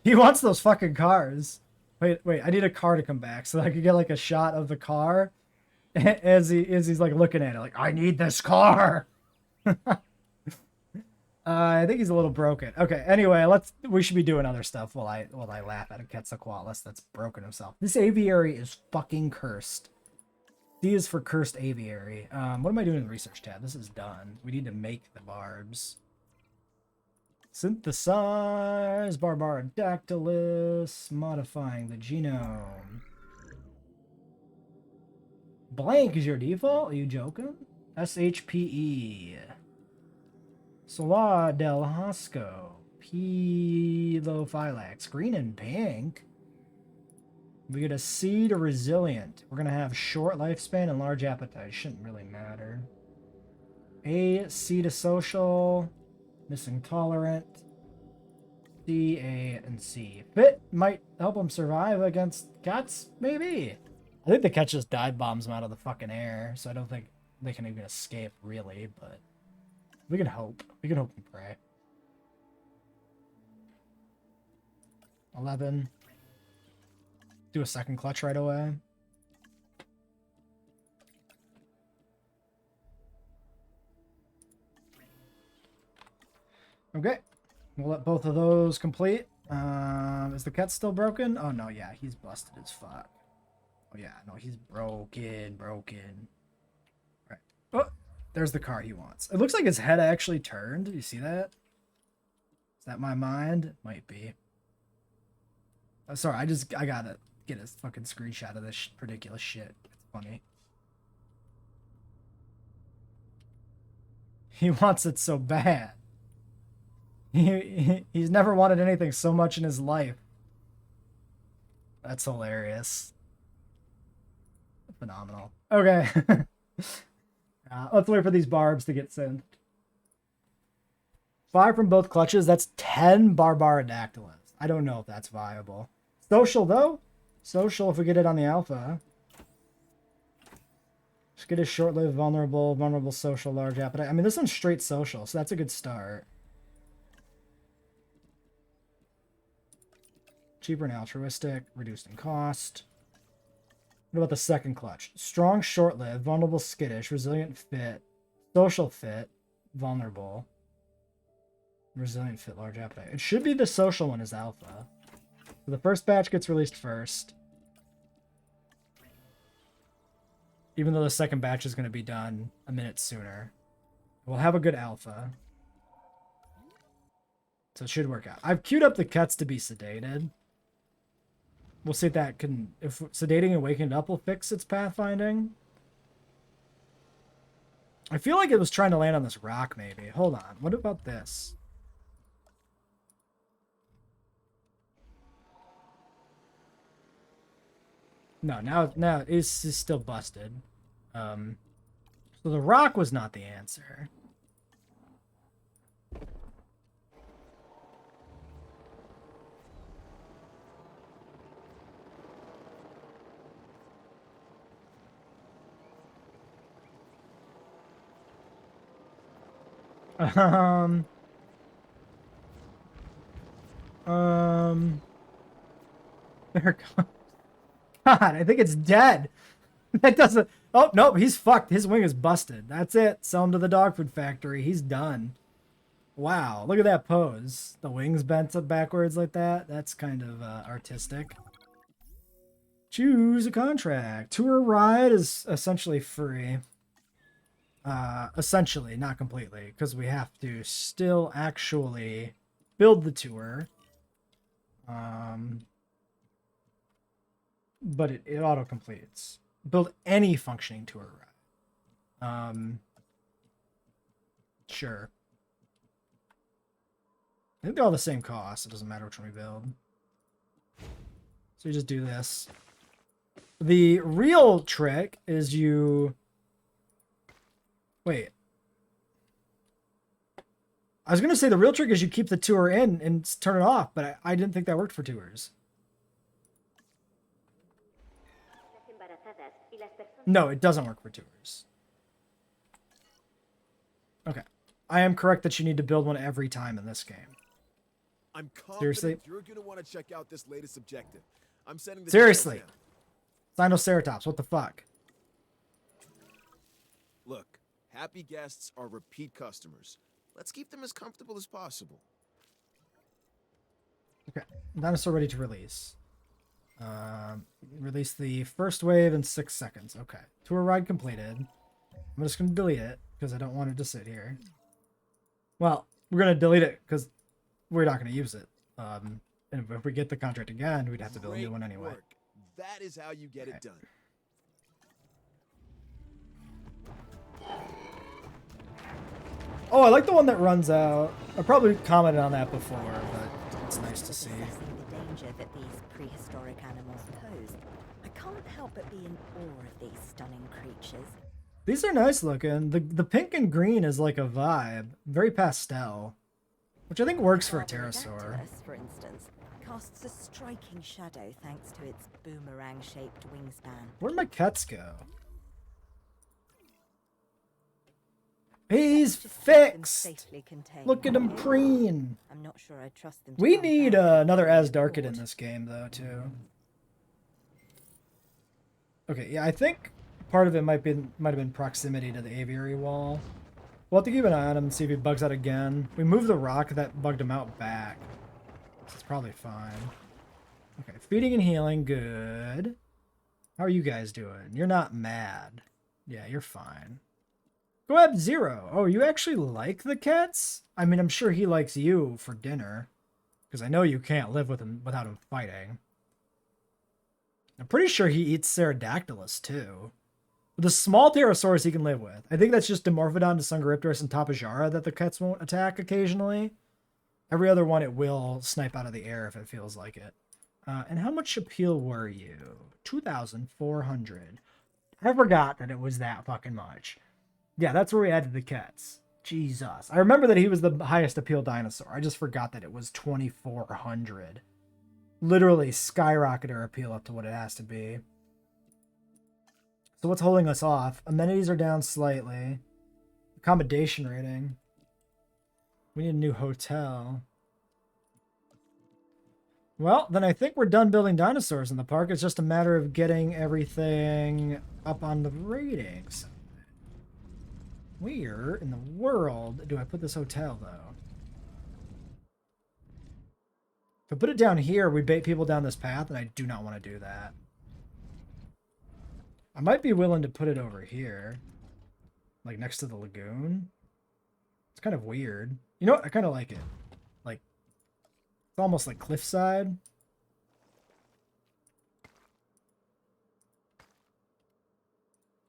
[SPEAKER 1] He wants those fucking cars. Wait, I need a car to come back so that I could get like a shot of the car as he's like looking at it like, I need this car. I think he's a little broken. Okay, anyway, we should be doing other stuff while I laugh at a Quetzalcoatlus that's broken himself. This aviary is fucking cursed. D is for cursed aviary. What am I doing in the research tab? This is done. We need to make the barbs. Synthesize Barbaridactylus, modifying the genome. Blank is your default? Are you joking? SHPE. Solar del Hosco. Pilophylax. Green and pink. We get a C to resilient. We're going to have short lifespan and large appetite. Shouldn't really matter. A, C to social. Missing tolerant. D, A, and C. Fit might help him survive against cats, maybe. I think the cat just dive bombs him out of the fucking air, so I don't think they can even escape, really, but we can hope. We can hope and pray. 11. Do a second clutch right away. Okay. We'll let both of those complete. Is the cat still broken? Oh, no, yeah. He's busted as fuck. Oh, yeah. No, he's broken. Right. Oh, there's the car he wants. It looks like his head actually turned. Do you see that? Is that my mind? It might be. Oh, sorry. I gotta get a fucking screenshot of this ridiculous shit. It's funny. He wants it so bad. He's never wanted anything so much in his life. That's hilarious. Phenomenal. Okay. Let's wait for these barbs to get sent. 5 from both clutches. That's 10 Barbaridactylus. I don't know if that's viable. Social, though. Social, if we get it on the alpha. Just get a short-lived, vulnerable, social, large appetite. I mean, this one's straight social, so that's a good start. Cheaper and altruistic, reduced in cost. What about the second clutch? Strong, short-lived, vulnerable, skittish, resilient, fit, social, fit, vulnerable, resilient, fit, large appetite. It should be the social one is alpha. So the first batch gets released first. Even though the second batch is going to be done a minute sooner. We'll have a good alpha. So it should work out. I've queued up the cuts to be sedated. We'll see if that can... If sedating and waking it up will fix its pathfinding. I feel like it was trying to land on this rock, maybe. Hold on. What about this? No, now it's still busted. So the rock was not the answer. There goes. God, I think it's dead. That doesn't... Oh, nope, he's fucked. His wing is busted. That's it. Sell him to the dog food factory. He's done. Wow, look at that pose. The wings bent up backwards like that. That's kind of artistic. Choose a contract. Tour ride is essentially free. Essentially, not completely, because we have to still actually build the tour. But it auto-completes. Build any functioning tour ride. Sure. I think they're all the same cost. It doesn't matter which one we build. So you just do this. The real trick is you... Wait. I was going to say the real trick is you keep the tour in and turn it off, but I didn't think that worked for tours. No, it doesn't work for tours. Okay. I am correct that you need to build one every time in this game.
[SPEAKER 2] I'm confident
[SPEAKER 1] Seriously?
[SPEAKER 2] you're going to want to check out this latest objective. I'm sending the
[SPEAKER 1] Seriously.
[SPEAKER 2] details now.
[SPEAKER 1] Sinoceratops, what the fuck?
[SPEAKER 2] Look, happy guests are repeat customers. Let's keep them as comfortable as possible.
[SPEAKER 1] Okay. Dinosaur ready to release. Release the first wave in 6 seconds. Okay. Tour ride completed. I'm just going to delete it because I don't want it to sit here. Well, we're going to delete it because we're not going to use it. And if we get the contract again, we'd have to build a new one anyway.
[SPEAKER 2] Work. That is how you get it done.
[SPEAKER 1] Oh, I like the one that runs out. I probably commented on that before, but it's nice to see.
[SPEAKER 5] Assessing the danger that these prehistoric animals pose, I can't help but be in awe of these stunning creatures.
[SPEAKER 1] These are nice looking. The pink and green is like a vibe. Very pastel. Which I think works for a pterosaur.
[SPEAKER 5] Barbaridactylus, for instance, casts a striking shadow thanks to its boomerang-shaped wingspan.
[SPEAKER 1] Where'd my cats go? He's fixed!
[SPEAKER 5] Safely contained.
[SPEAKER 1] Look at him preen!
[SPEAKER 5] I'm not sure I trust them to
[SPEAKER 1] We
[SPEAKER 5] come
[SPEAKER 1] need
[SPEAKER 5] back.
[SPEAKER 1] another Asdarkid in this game, though, too. Okay, yeah, I think part of it might have been proximity to the aviary wall. We'll have to keep an eye on him and see if he bugs out again. We moved the rock that bugged him out back. So it's probably fine. Okay, feeding and healing, good. How are you guys doing? You're not mad. Yeah, you're fine. Go ahead, Zero. Oh, you actually like the cats? I mean, I'm sure he likes you for dinner. Because I know you can't live with him without him fighting. I'm pretty sure he eats Ceratosaurus too. The small pterosaurs he can live with. I think that's just Dimorphodon, Sungaripterus, and Tapajara that the cats won't attack occasionally. Every other one it will snipe out of the air if it feels like it. And how much appeal were you? 2,400. I forgot that it was that fucking much. Yeah, that's where we added the cats. Jesus. I remember that he was the highest appeal dinosaur. I just forgot that it was 2,400. Literally skyrocketed our appeal up to what it has to be. So what's holding us off? Amenities are down slightly. Accommodation rating. We need a new hotel. Well, then I think we're done building dinosaurs in the park. It's just a matter of getting everything up on the ratings. Where in the world do I put this hotel, though? If I put it down here, we bait people down this path, and I do not want to do that. I might be willing to put it over here. Like, next to the lagoon. It's kind of weird. You know what? I kind of like it. Like, it's almost like cliffside.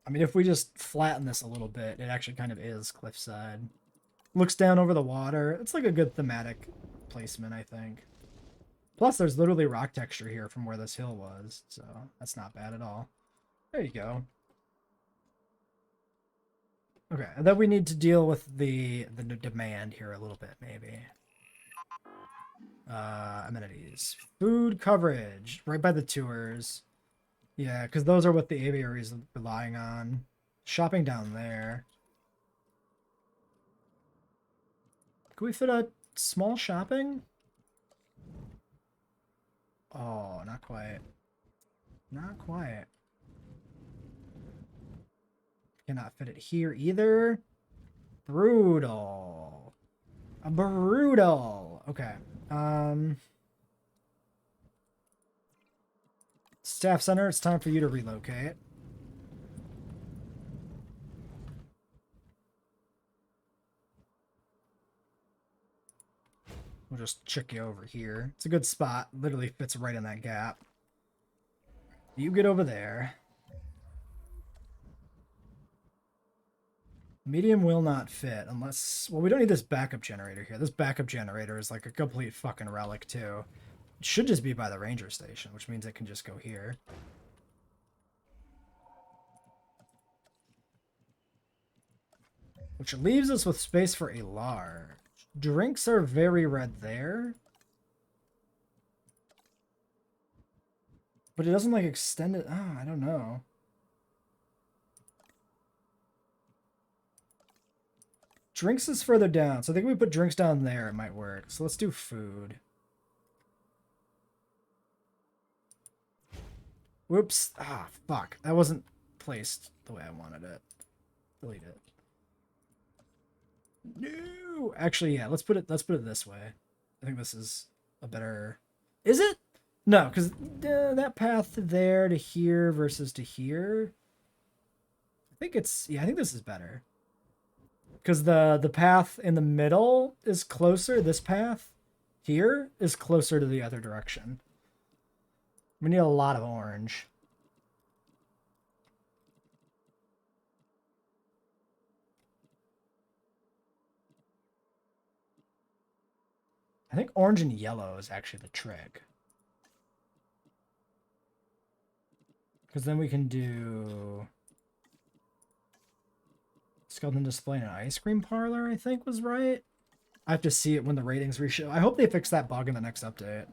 [SPEAKER 1] I mean, if we just flatten this a little bit, it actually kind of is cliffside. Looks down over the water. It's like a good thematic placement, I think. Plus, there's literally rock texture here from where this hill was, so that's not bad at all. There you go. Okay, and then we need to deal with the demand here a little bit, maybe. Amenities. Food coverage, right by the tours. Yeah, because those are what the aviary is relying on. Shopping down there. Can we fit a small shopping? Oh, not quite. Not quite. Cannot fit it here either. Brutal. Brutal. Okay. Staff center, it's time for you to relocate. We'll just check you over here. It's a good spot. Literally fits right in that gap. You get over there. Medium will not fit unless... Well, we don't need this backup generator here. This backup generator is like a complete fucking relic, too. It should just be by the ranger station, which means it can just go here. Which leaves us with space for a large. Drinks are very red there. But it doesn't, like, extend it... Oh, I don't know. Drinks is further down, so I think if we put drinks down there, it might work. So let's do food. Whoops. Ah, fuck. That wasn't placed the way I wanted it. Delete it. No! Actually, yeah, let's put it this way. I think this is a better... Is it? No, because that path there to here versus to here. I think it's, yeah, I think this is better. Because the path in the middle is closer. This path here is closer to the other direction. We need a lot of orange. I think orange and yellow is actually the trick. Because then we can do skeleton display in an ice cream parlor, I think was right. I have to see it when the ratings reshow. I hope they fix that bug in the next update.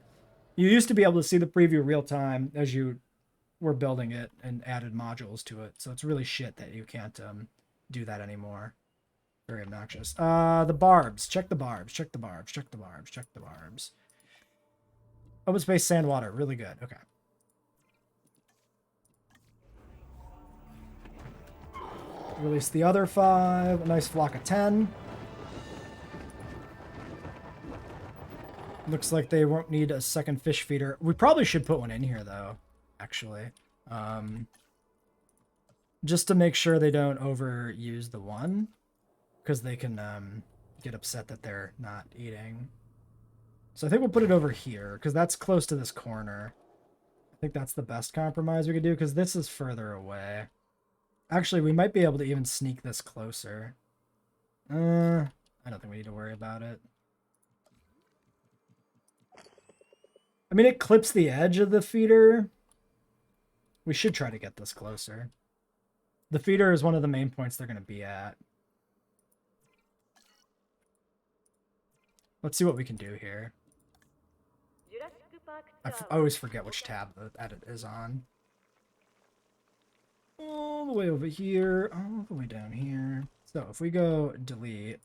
[SPEAKER 1] You used to be able to see the preview real time as you were building it and added modules to it. So it's really shit that you can't do that anymore. Very obnoxious. The barbs. Check the barbs. Check the barbs. Check the barbs. Check the barbs. Open space, sand, water. Really good. Okay. Release the other 5. A nice flock of 10. Looks like they won't need a second fish feeder. We probably should put one in here, though, actually. Just to make sure they don't overuse the one. Because they can get upset that they're not eating. So I think we'll put it over here, because that's close to this corner. I think that's the best compromise we could do, because this is further away. Actually, we might be able to even sneak this closer. I don't think we need to worry about it. I mean, it clips the edge of the feeder. We should try to get this closer. The feeder is one of the main points they're going to be at. Let's see what we can do here. I always forget which tab the edit is on. All the way over here, all the way down here. So if we go delete,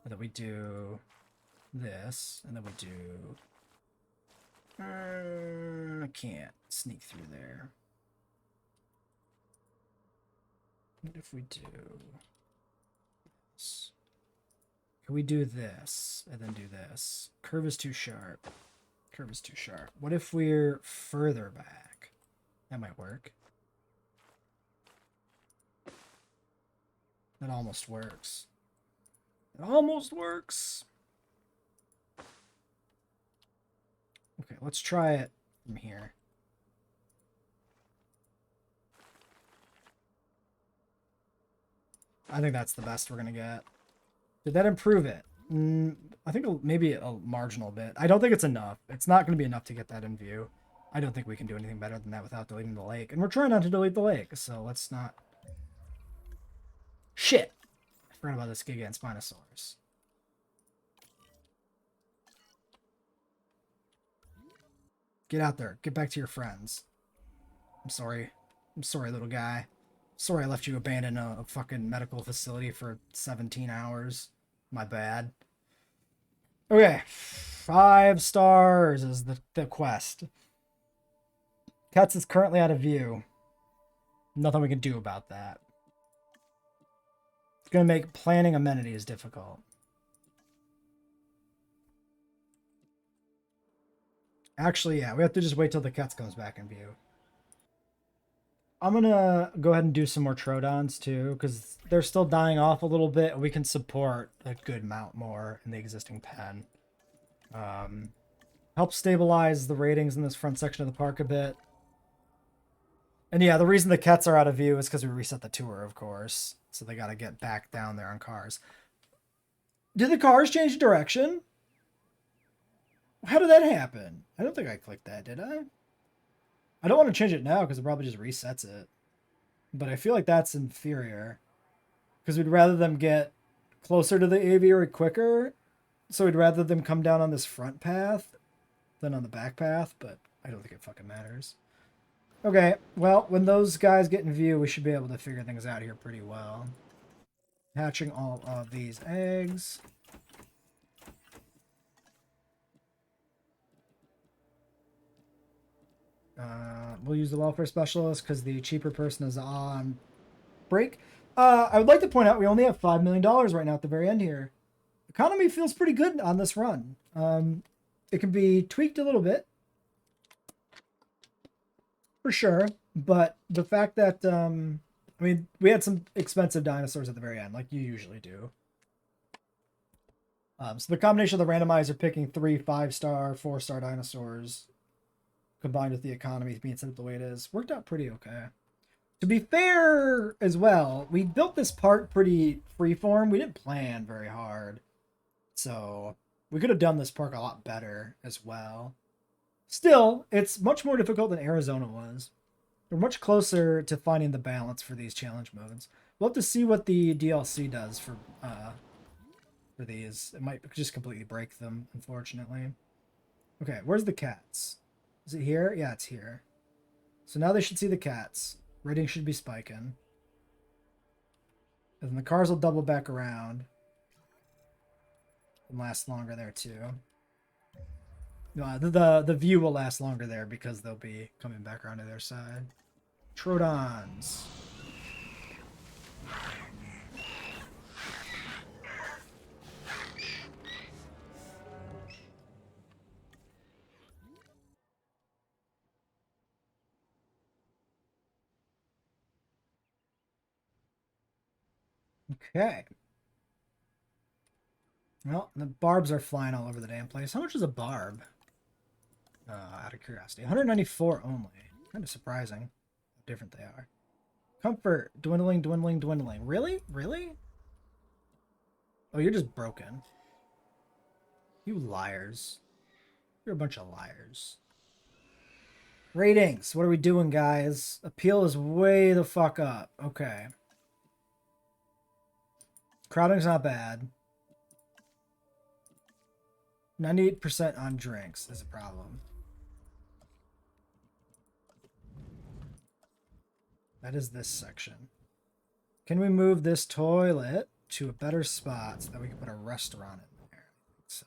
[SPEAKER 1] and then we do this, and then we do... I can't sneak through there. What if we do this? Can we do this and then do this? Curve is too sharp. Curve is too sharp. What if we're further back? That might work. That almost works. It almost works. Okay, let's try it from here. I think that's the best we're going to get. Did that improve it? I think maybe a marginal bit. I don't think it's enough. It's not going to be enough to get that in view. I don't think we can do anything better than that without deleting the lake. And we're trying not to delete the lake, so let's not... Shit! I forgot about this Gigantspinosaurus. Get out there. Get back to your friends. I'm sorry. I'm sorry, little guy. Sorry I left you abandoned in a fucking medical facility for 17 hours. My bad. Okay. 5 stars is the quest. Cats is currently out of view. Nothing we can do about that. It's going to make planning amenities difficult. Actually, yeah, we have to just wait till the cats comes back in view. I'm going to go ahead and do some more Troodons too, because they're still dying off a little bit. We can support a good amount more in the existing pen. Help stabilize the ratings in this front section of the park a bit. And yeah, the reason the cats are out of view is because we reset the tour, of course. So they got to get back down there on cars. Did the cars change direction? How did that happen? I don't think I clicked that, did I? I don't want to change it now because it probably just resets it. But I feel like that's inferior. Because we'd rather them get closer to the aviary quicker. So we'd rather them come down on this front path than on the back path. But I don't think it fucking matters. Okay, well, when those guys get in view, we should be able to figure things out here pretty well. Hatching all of these eggs. We'll use the welfare specialist because the cheaper person is on break. I would like to point out we only have $5 million right now at the very end here. Economy feels pretty good on this run. It can be tweaked a little bit. For sure. But the fact that, I mean, we had some expensive dinosaurs at the very end, like you usually do. So the combination of the randomizer picking 3 5-star, 4-star dinosaurs combined with the economy being set up the way it is worked out pretty okay. To be fair as well, we built this part pretty freeform. We didn't plan very hard. So we could have done this park a lot better as well. Still, it's much more difficult than Arizona was. We're much closer to finding the balance for these challenge modes. We'll have to see what the DLC does for these. It might just completely break them, unfortunately. Okay, where's the cats? Is it here? Yeah, it's here. So now they should see the cats. Rating should be spiking. And then the cars will double back around. And last longer there, too. The view will last longer there because they'll be coming back around to their side. Troodons. Okay. Well, the barbs are flying all over the damn place. How much is a barb? Out of curiosity. 194 only. Kind of surprising how different they are. Comfort. Dwindling, dwindling, dwindling. Really? Really? Oh, you're just broken. You liars. You're a bunch of liars. Ratings. What are we doing, guys? Appeal is way the fuck up. Okay. Crowding's not bad. 98% on drinks is a problem. That is this section. Can we move this toilet to a better spot so that we can put a restaurant in there? So.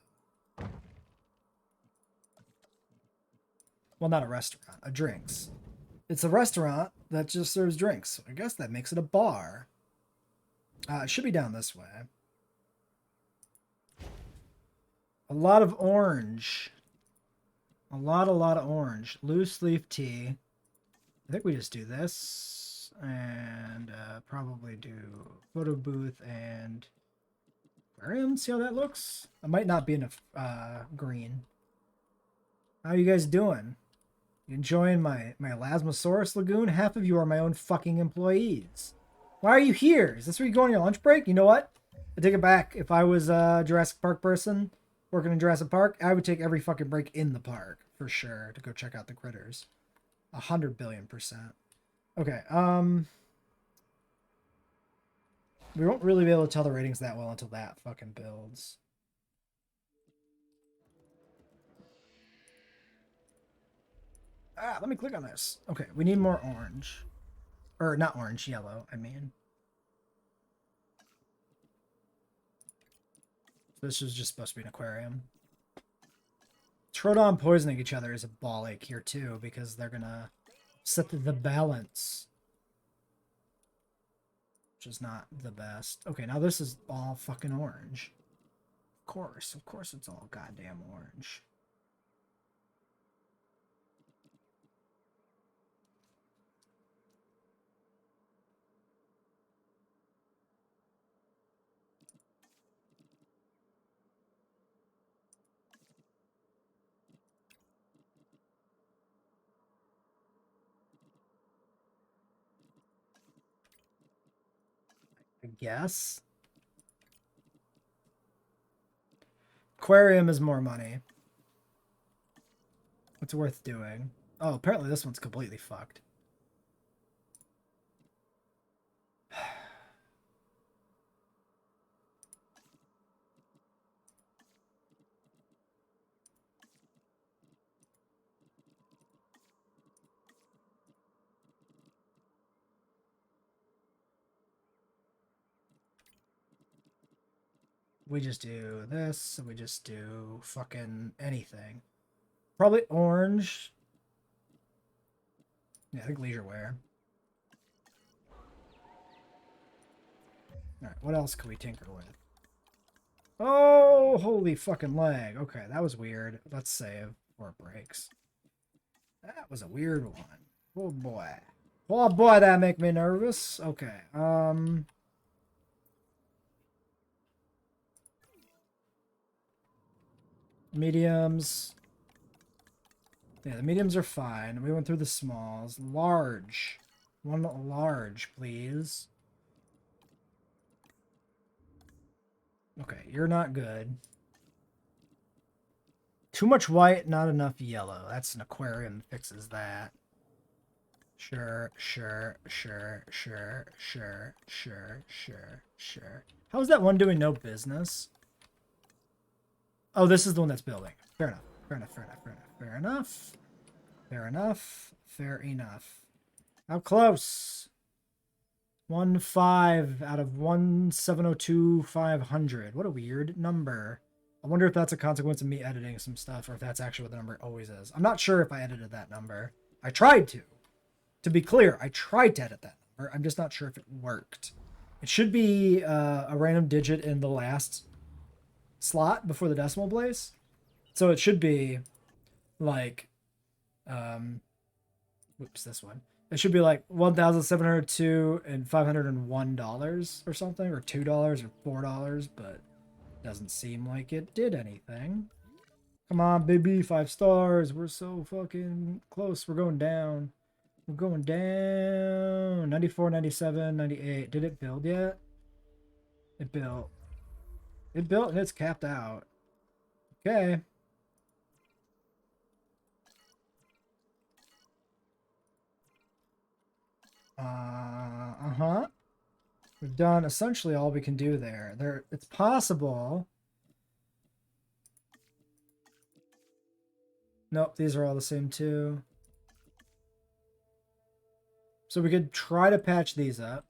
[SPEAKER 1] Well, not a restaurant, a drinks. It's a restaurant that just serves drinks. So I guess that makes it a bar. It should be down this way. A lot of orange. A lot of orange. Loose leaf tea. I think we just do this. And probably do photo booth and aquarium. See how that looks? I might not be enough green. How you guys doing? You enjoying my Elasmosaurus lagoon? Half of you are my own fucking employees. Why are you here? Is this where you go on your lunch break? You know what? I take it back. If I was a Jurassic Park person working in Jurassic Park, I would take every fucking break in the park for sure to go check out the critters. 100 billion%. Okay, we won't really be able to tell the ratings that well until that fucking builds. Let me click on this. Okay, we need more orange. Or not orange, yellow, I mean. This is just supposed to be an aquarium. Troodon poisoning each other is a ball ache here too, because they're gonna set the balance. Which is not the best. Okay, now this is all fucking orange. Of course it's all goddamn orange. I guess. Aquarium is more money. It's worth doing. Oh, apparently this one's completely fucked. We just do this, and we just do fucking anything. Probably orange. Yeah, I think leisure wear. Alright, what else can we tinker with? Oh, holy fucking lag. Okay, that was weird. Let's save before it breaks. That was a weird one. Oh boy. Oh boy, that make me nervous. Okay. Mediums. Yeah, the mediums are fine. We went through the smalls. Large. One large, please. Okay, you're not good. Too much white, not enough yellow. That's an aquarium that fixes that. Sure. How is that one doing no business? Oh, this is the one that's building. Fair enough. Fair enough. How close? 1-5 out of 1,702,500. What a weird number. I wonder if that's a consequence of me editing some stuff or if that's actually what the number always is. I'm not sure if I edited that number. I tried to. To be clear, I tried to edit that number. I'm just not sure if it worked. It should be a random digit in the last slot before the decimal place. So it should be like, whoops, this one. It should be like 1,702 and $501 or something, or $2 or $4, but doesn't seem like it did anything. Come on, baby, 5 stars. We're so fucking close. We're going down. 94, 97, 98. Did it build yet? It built. It built and it's capped out. Okay. We've done essentially all we can do there. It's possible. Nope, these are all the same too. So we could try to patch these up.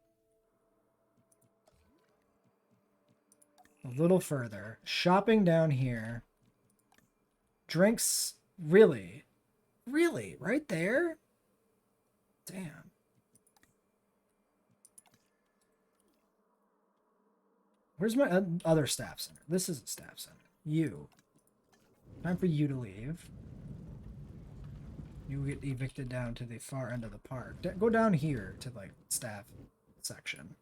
[SPEAKER 1] A little further. Shopping down here. Drinks. Really? Really? Right there? Damn. Where's my other staff center? This is a staff center. You. Time for you to leave. You get evicted down to the far end of the park. Go down here to, like, staff section.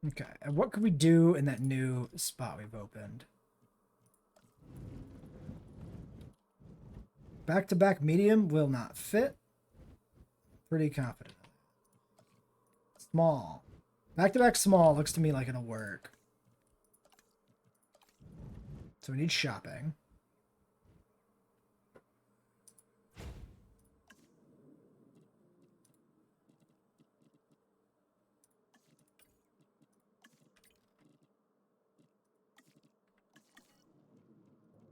[SPEAKER 1] Okay, and what could we do in that new spot we've opened? Back-to-back medium will not fit. Pretty confident. Small. Back-to-back small looks to me like it'll work. So we need shopping.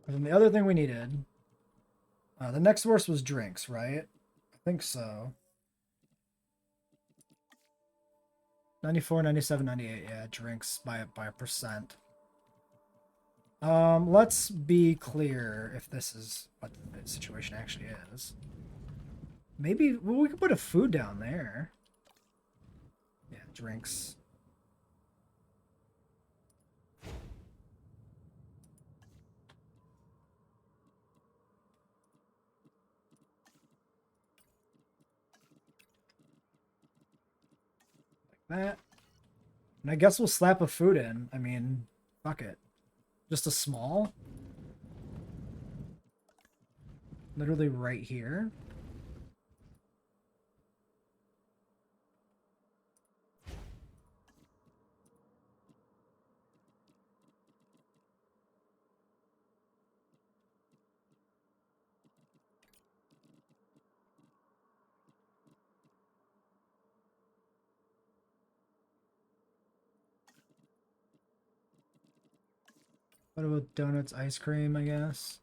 [SPEAKER 1] And then the other thing we needed, the next source was drinks, right? I think so. 94, 97, 98, yeah, drinks by a percent. Let's be clear if this is what the situation actually is. Maybe, well, we could put a food down there. Yeah, drinks. That. And I guess we'll slap a food in. I mean, fuck it. Just a small? Literally right here. What about donuts, ice cream, I guess?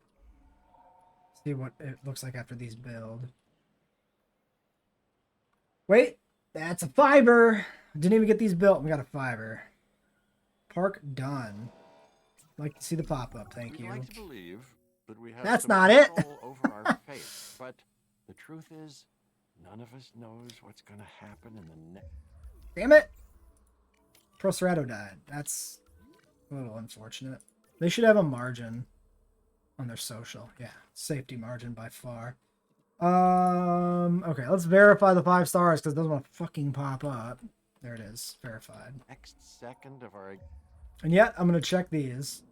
[SPEAKER 1] See what it looks like after these build. Wait, that's a fiber. Didn't even get these built. We got a fiber. Park done. Like to see the pop-up, thank you.
[SPEAKER 4] We'd like to believe that we have
[SPEAKER 1] That's
[SPEAKER 4] some
[SPEAKER 1] not it.
[SPEAKER 4] control over our fate, but the truth is, none of us knows what's going to happen in the next.
[SPEAKER 1] Damn it! Proceratosaurus died. That's a little unfortunate. They should have a margin. on their social. Yeah, safety margin by far. Okay, let's verify the 5 stars because it doesn't want to fucking pop up. There it is, verified.
[SPEAKER 4] Next second of our
[SPEAKER 1] And yet, I'm gonna check these.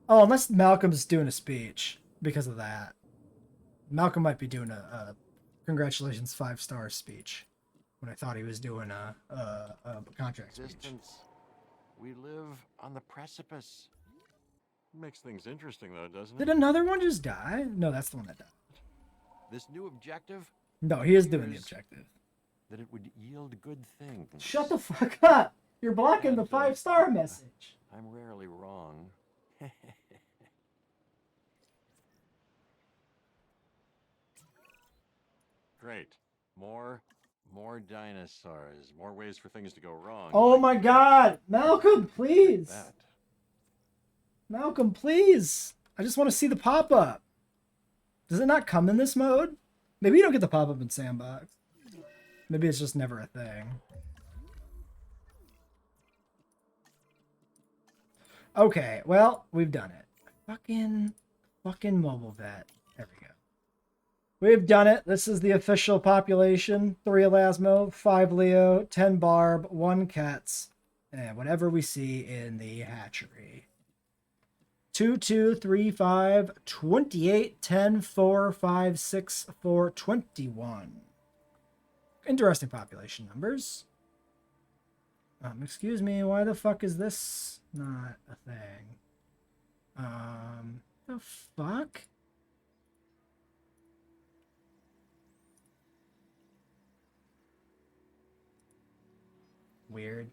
[SPEAKER 1] Oh, unless Malcolm's doing a speech because of that. Malcolm might be doing a congratulations 5-star speech when I thought he was doing a contract speech.
[SPEAKER 4] existence, we live on the precipice. Makes things interesting, though, doesn't
[SPEAKER 1] Did
[SPEAKER 4] it?
[SPEAKER 1] another one just die? No, that's the one that died.
[SPEAKER 4] This new objective
[SPEAKER 1] No, he is doing the
[SPEAKER 4] appears
[SPEAKER 1] objective.
[SPEAKER 4] that it would yield good things.
[SPEAKER 1] Shut the fuck up! You're blocking the 5-star message.
[SPEAKER 4] I'm rarely wrong. Great. More dinosaurs. More ways for things to go wrong.
[SPEAKER 1] Oh
[SPEAKER 4] Like
[SPEAKER 1] my god! Malcolm, please!
[SPEAKER 4] that.
[SPEAKER 1] Malcolm, please! I just want to see the pop-up. Does it not come in this mode? Maybe you don't get the pop-up in Sandbox. Maybe it's just never a thing. Okay, well, we've done it. Fucking mobile vet. There we go. We've done it. This is the official population. 3 Elasmo, 5 Leo, 10 Barb, 1 Ketz, and whatever we see in the hatchery. 2, 2, 3, 5, 28, 10, 4, 5, 6, 4, 21. Interesting population numbers. Excuse me, why the fuck is this not a thing? The fuck? Weird.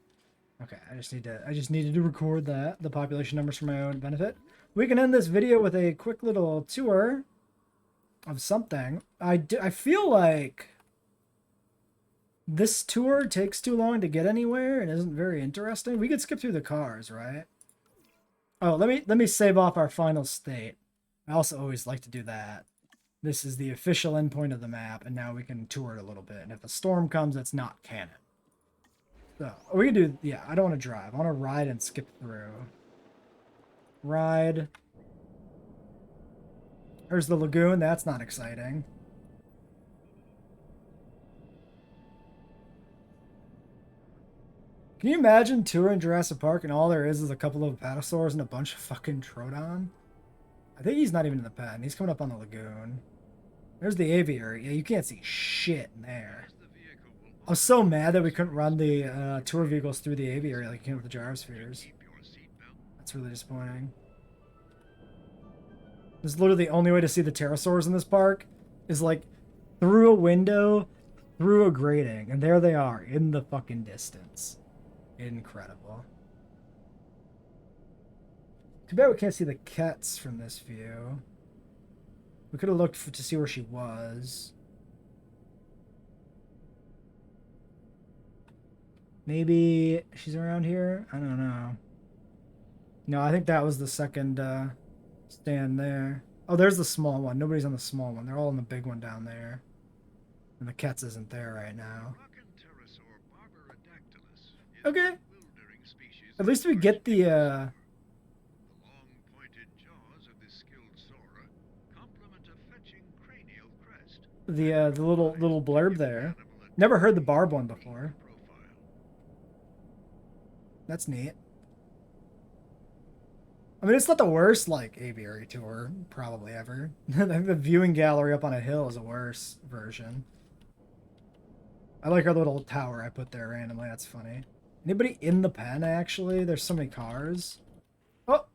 [SPEAKER 1] Okay, I just needed to record that, the population numbers for my own benefit. We can end this video with a quick little tour of something. I feel like this tour takes too long to get anywhere and isn't very interesting. We could skip through the cars, right? Oh, let me save off our final state. I also always like to do that. This is the official endpoint of the map, and now we can tour it a little bit. And if a storm comes, it's not canon. So we can do, yeah, I don't want to drive. I want to ride and skip through. Ride. There's the lagoon. That's not exciting. Can you imagine touring Jurassic Park and all there is a couple of Apatosaurus and a bunch of fucking Troodon? I think he's not even in the pen. He's coming up on the lagoon. There's the aviary. Yeah, you can't see shit in there. I was so mad that we couldn't run the tour vehicles through the aviary like you can with the gyrospheres. That's really disappointing. This is literally the only way to see the pterosaurs in this park is like through a window, through a grating, and there they are in the fucking distance. Incredible. Too bad we can't see the Ketz from this view. We could have looked to see where she was. Maybe she's around here? I don't know. No, I think that was the second stand there. Oh, there's the small one. Nobody's on the small one. They're all on the big one down there. And the Ketz isn't there right now. Okay. At least we get the little blurb there. Never heard the Barb one before. That's neat. I mean, it's not the worst, like, aviary tour, probably ever. I think the viewing gallery up on a hill is a worse version. I like our little tower I put there randomly. That's funny. Anybody in the pen, actually? There's so many cars. Oh!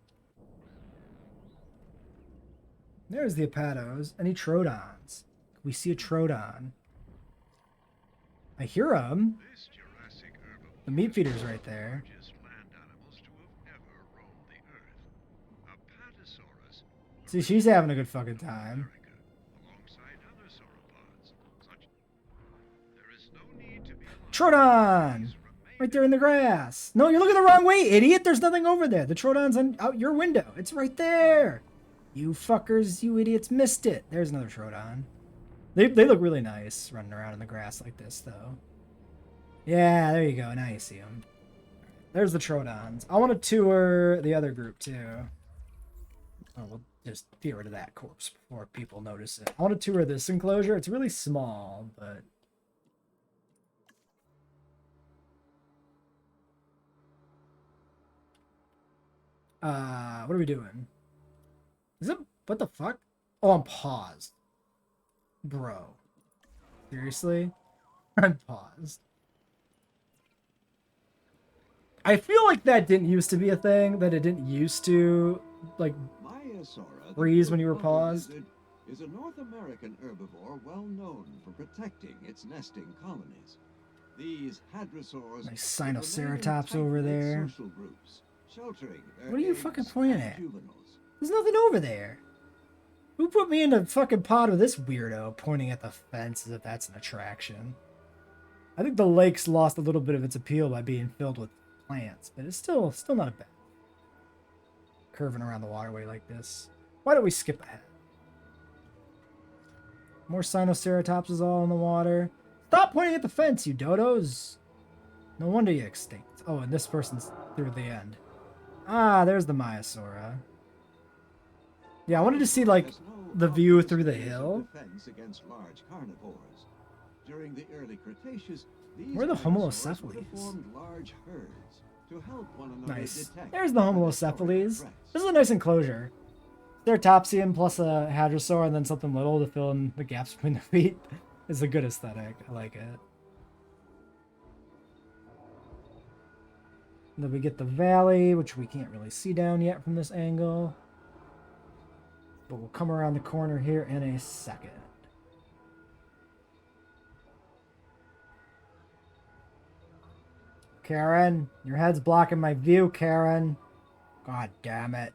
[SPEAKER 1] There's the Apatos. Any Troodons? We see a Troodon. I hear him. The meat feeder's right there. See, she's having a good fucking time. Troodon! Right there in the grass. No, you're looking the wrong way, idiot. There's nothing over there. The Troodon's out your window. It's right there. You fuckers, you idiots missed it. There's another Troodon. They look really nice running around in the grass like this, though. Yeah, there you go. Now you see them. There's the Troodons. I want to tour the other group, too. Oh, we'll just get rid of that corpse before people notice it. I want to tour this enclosure. It's really small, but what are we doing? Is it, what the fuck? Oh, I'm paused. Bro. Seriously? I'm paused. I feel like that didn't used to be a thing, that it didn't used to, like,
[SPEAKER 6] Maiasaura,
[SPEAKER 1] freeze when you were
[SPEAKER 6] the
[SPEAKER 1] paused.
[SPEAKER 6] lizard, is a North American herbivore well known for protecting its nesting colonies. These hadrosaurs
[SPEAKER 1] Nice
[SPEAKER 6] remain in
[SPEAKER 1] Sinoceratops over
[SPEAKER 6] tight-knit
[SPEAKER 1] there.
[SPEAKER 6] social groups, sheltering their
[SPEAKER 1] What are you
[SPEAKER 6] eggs
[SPEAKER 1] fucking pointing
[SPEAKER 6] and
[SPEAKER 1] at?
[SPEAKER 6] juveniles.
[SPEAKER 1] There's nothing over there. Who put me in a fucking pod with this weirdo pointing at the fence as if that's an attraction? I think the lake's lost a little bit of its appeal by being filled with plants, but it's still not a bad. Curving around the waterway like this. Why don't we skip ahead? More Sinoceratops is all in the water. Stop pointing at the fence, you dodos! No wonder you're extinct. Oh, and this person's through the end. Ah, there's the Maiasaura. Yeah, I wanted to see, like,
[SPEAKER 6] There's no
[SPEAKER 1] the view
[SPEAKER 6] obvious
[SPEAKER 1] through the
[SPEAKER 6] ways of
[SPEAKER 1] hill.
[SPEAKER 6] defense against large carnivores. During the early Cretaceous, these
[SPEAKER 1] Where are the
[SPEAKER 6] dinosaurs
[SPEAKER 1] Homalocephales?
[SPEAKER 6] formed large herds to help one another
[SPEAKER 1] Nice.
[SPEAKER 6] detect
[SPEAKER 1] There's the
[SPEAKER 6] predatory
[SPEAKER 1] Homalocephales.
[SPEAKER 6] threats.
[SPEAKER 1] This is a nice enclosure. Ceratopsian plus a Hadrosaur and then something little to fill in the gaps between the feet. It's a good aesthetic. I like it. And then we get the valley, which we can't really see down yet from this angle. But we'll come around the corner here in a second. Karen, your head's blocking my view, Karen. God damn it.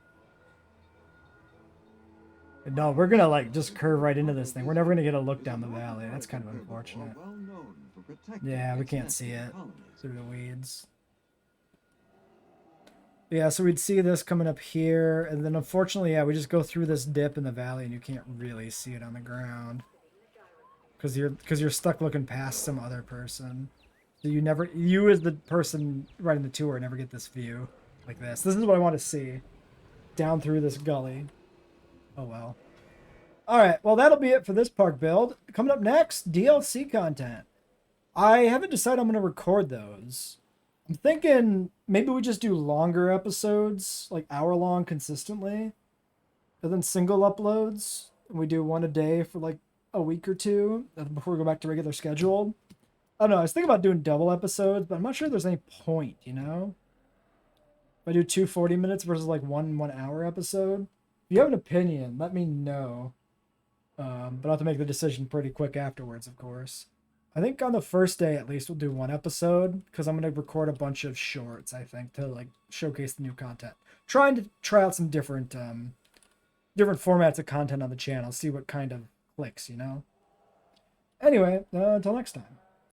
[SPEAKER 1] No, we're gonna like just curve right into this thing. We're never gonna get a look down the valley. That's kind of unfortunate. Yeah, we can't see it through the weeds. Yeah, so we'd see this coming up here, and then unfortunately, yeah, we just go through this dip in the valley, and you can't really see it on the ground because you're stuck looking past some other person. So you as the person running the tour never get this view like this. This is what I want to see down through this gully. Oh well. All right, well that'll be it for this park build. Coming up next, DLC content. I haven't decided I'm going to record those. I'm thinking maybe we just do longer episodes, like hour-long consistently, and then single uploads. We do one a day for like a week or two before we go back to regular schedule. I don't know, I was thinking about doing double episodes, but I'm not sure there's any point, you know? If I do 2 40 minutes versus like one 1 hour episode. If you have an opinion, let me know. But I'll have to make the decision pretty quick afterwards, of course. I think on the first day, at least, we'll do 1 episode, because I'm going to record a bunch of shorts, I think, to, like, showcase the new content. Trying to try out some different formats of content on the channel, see what kind of clicks, you know? Anyway, until next time.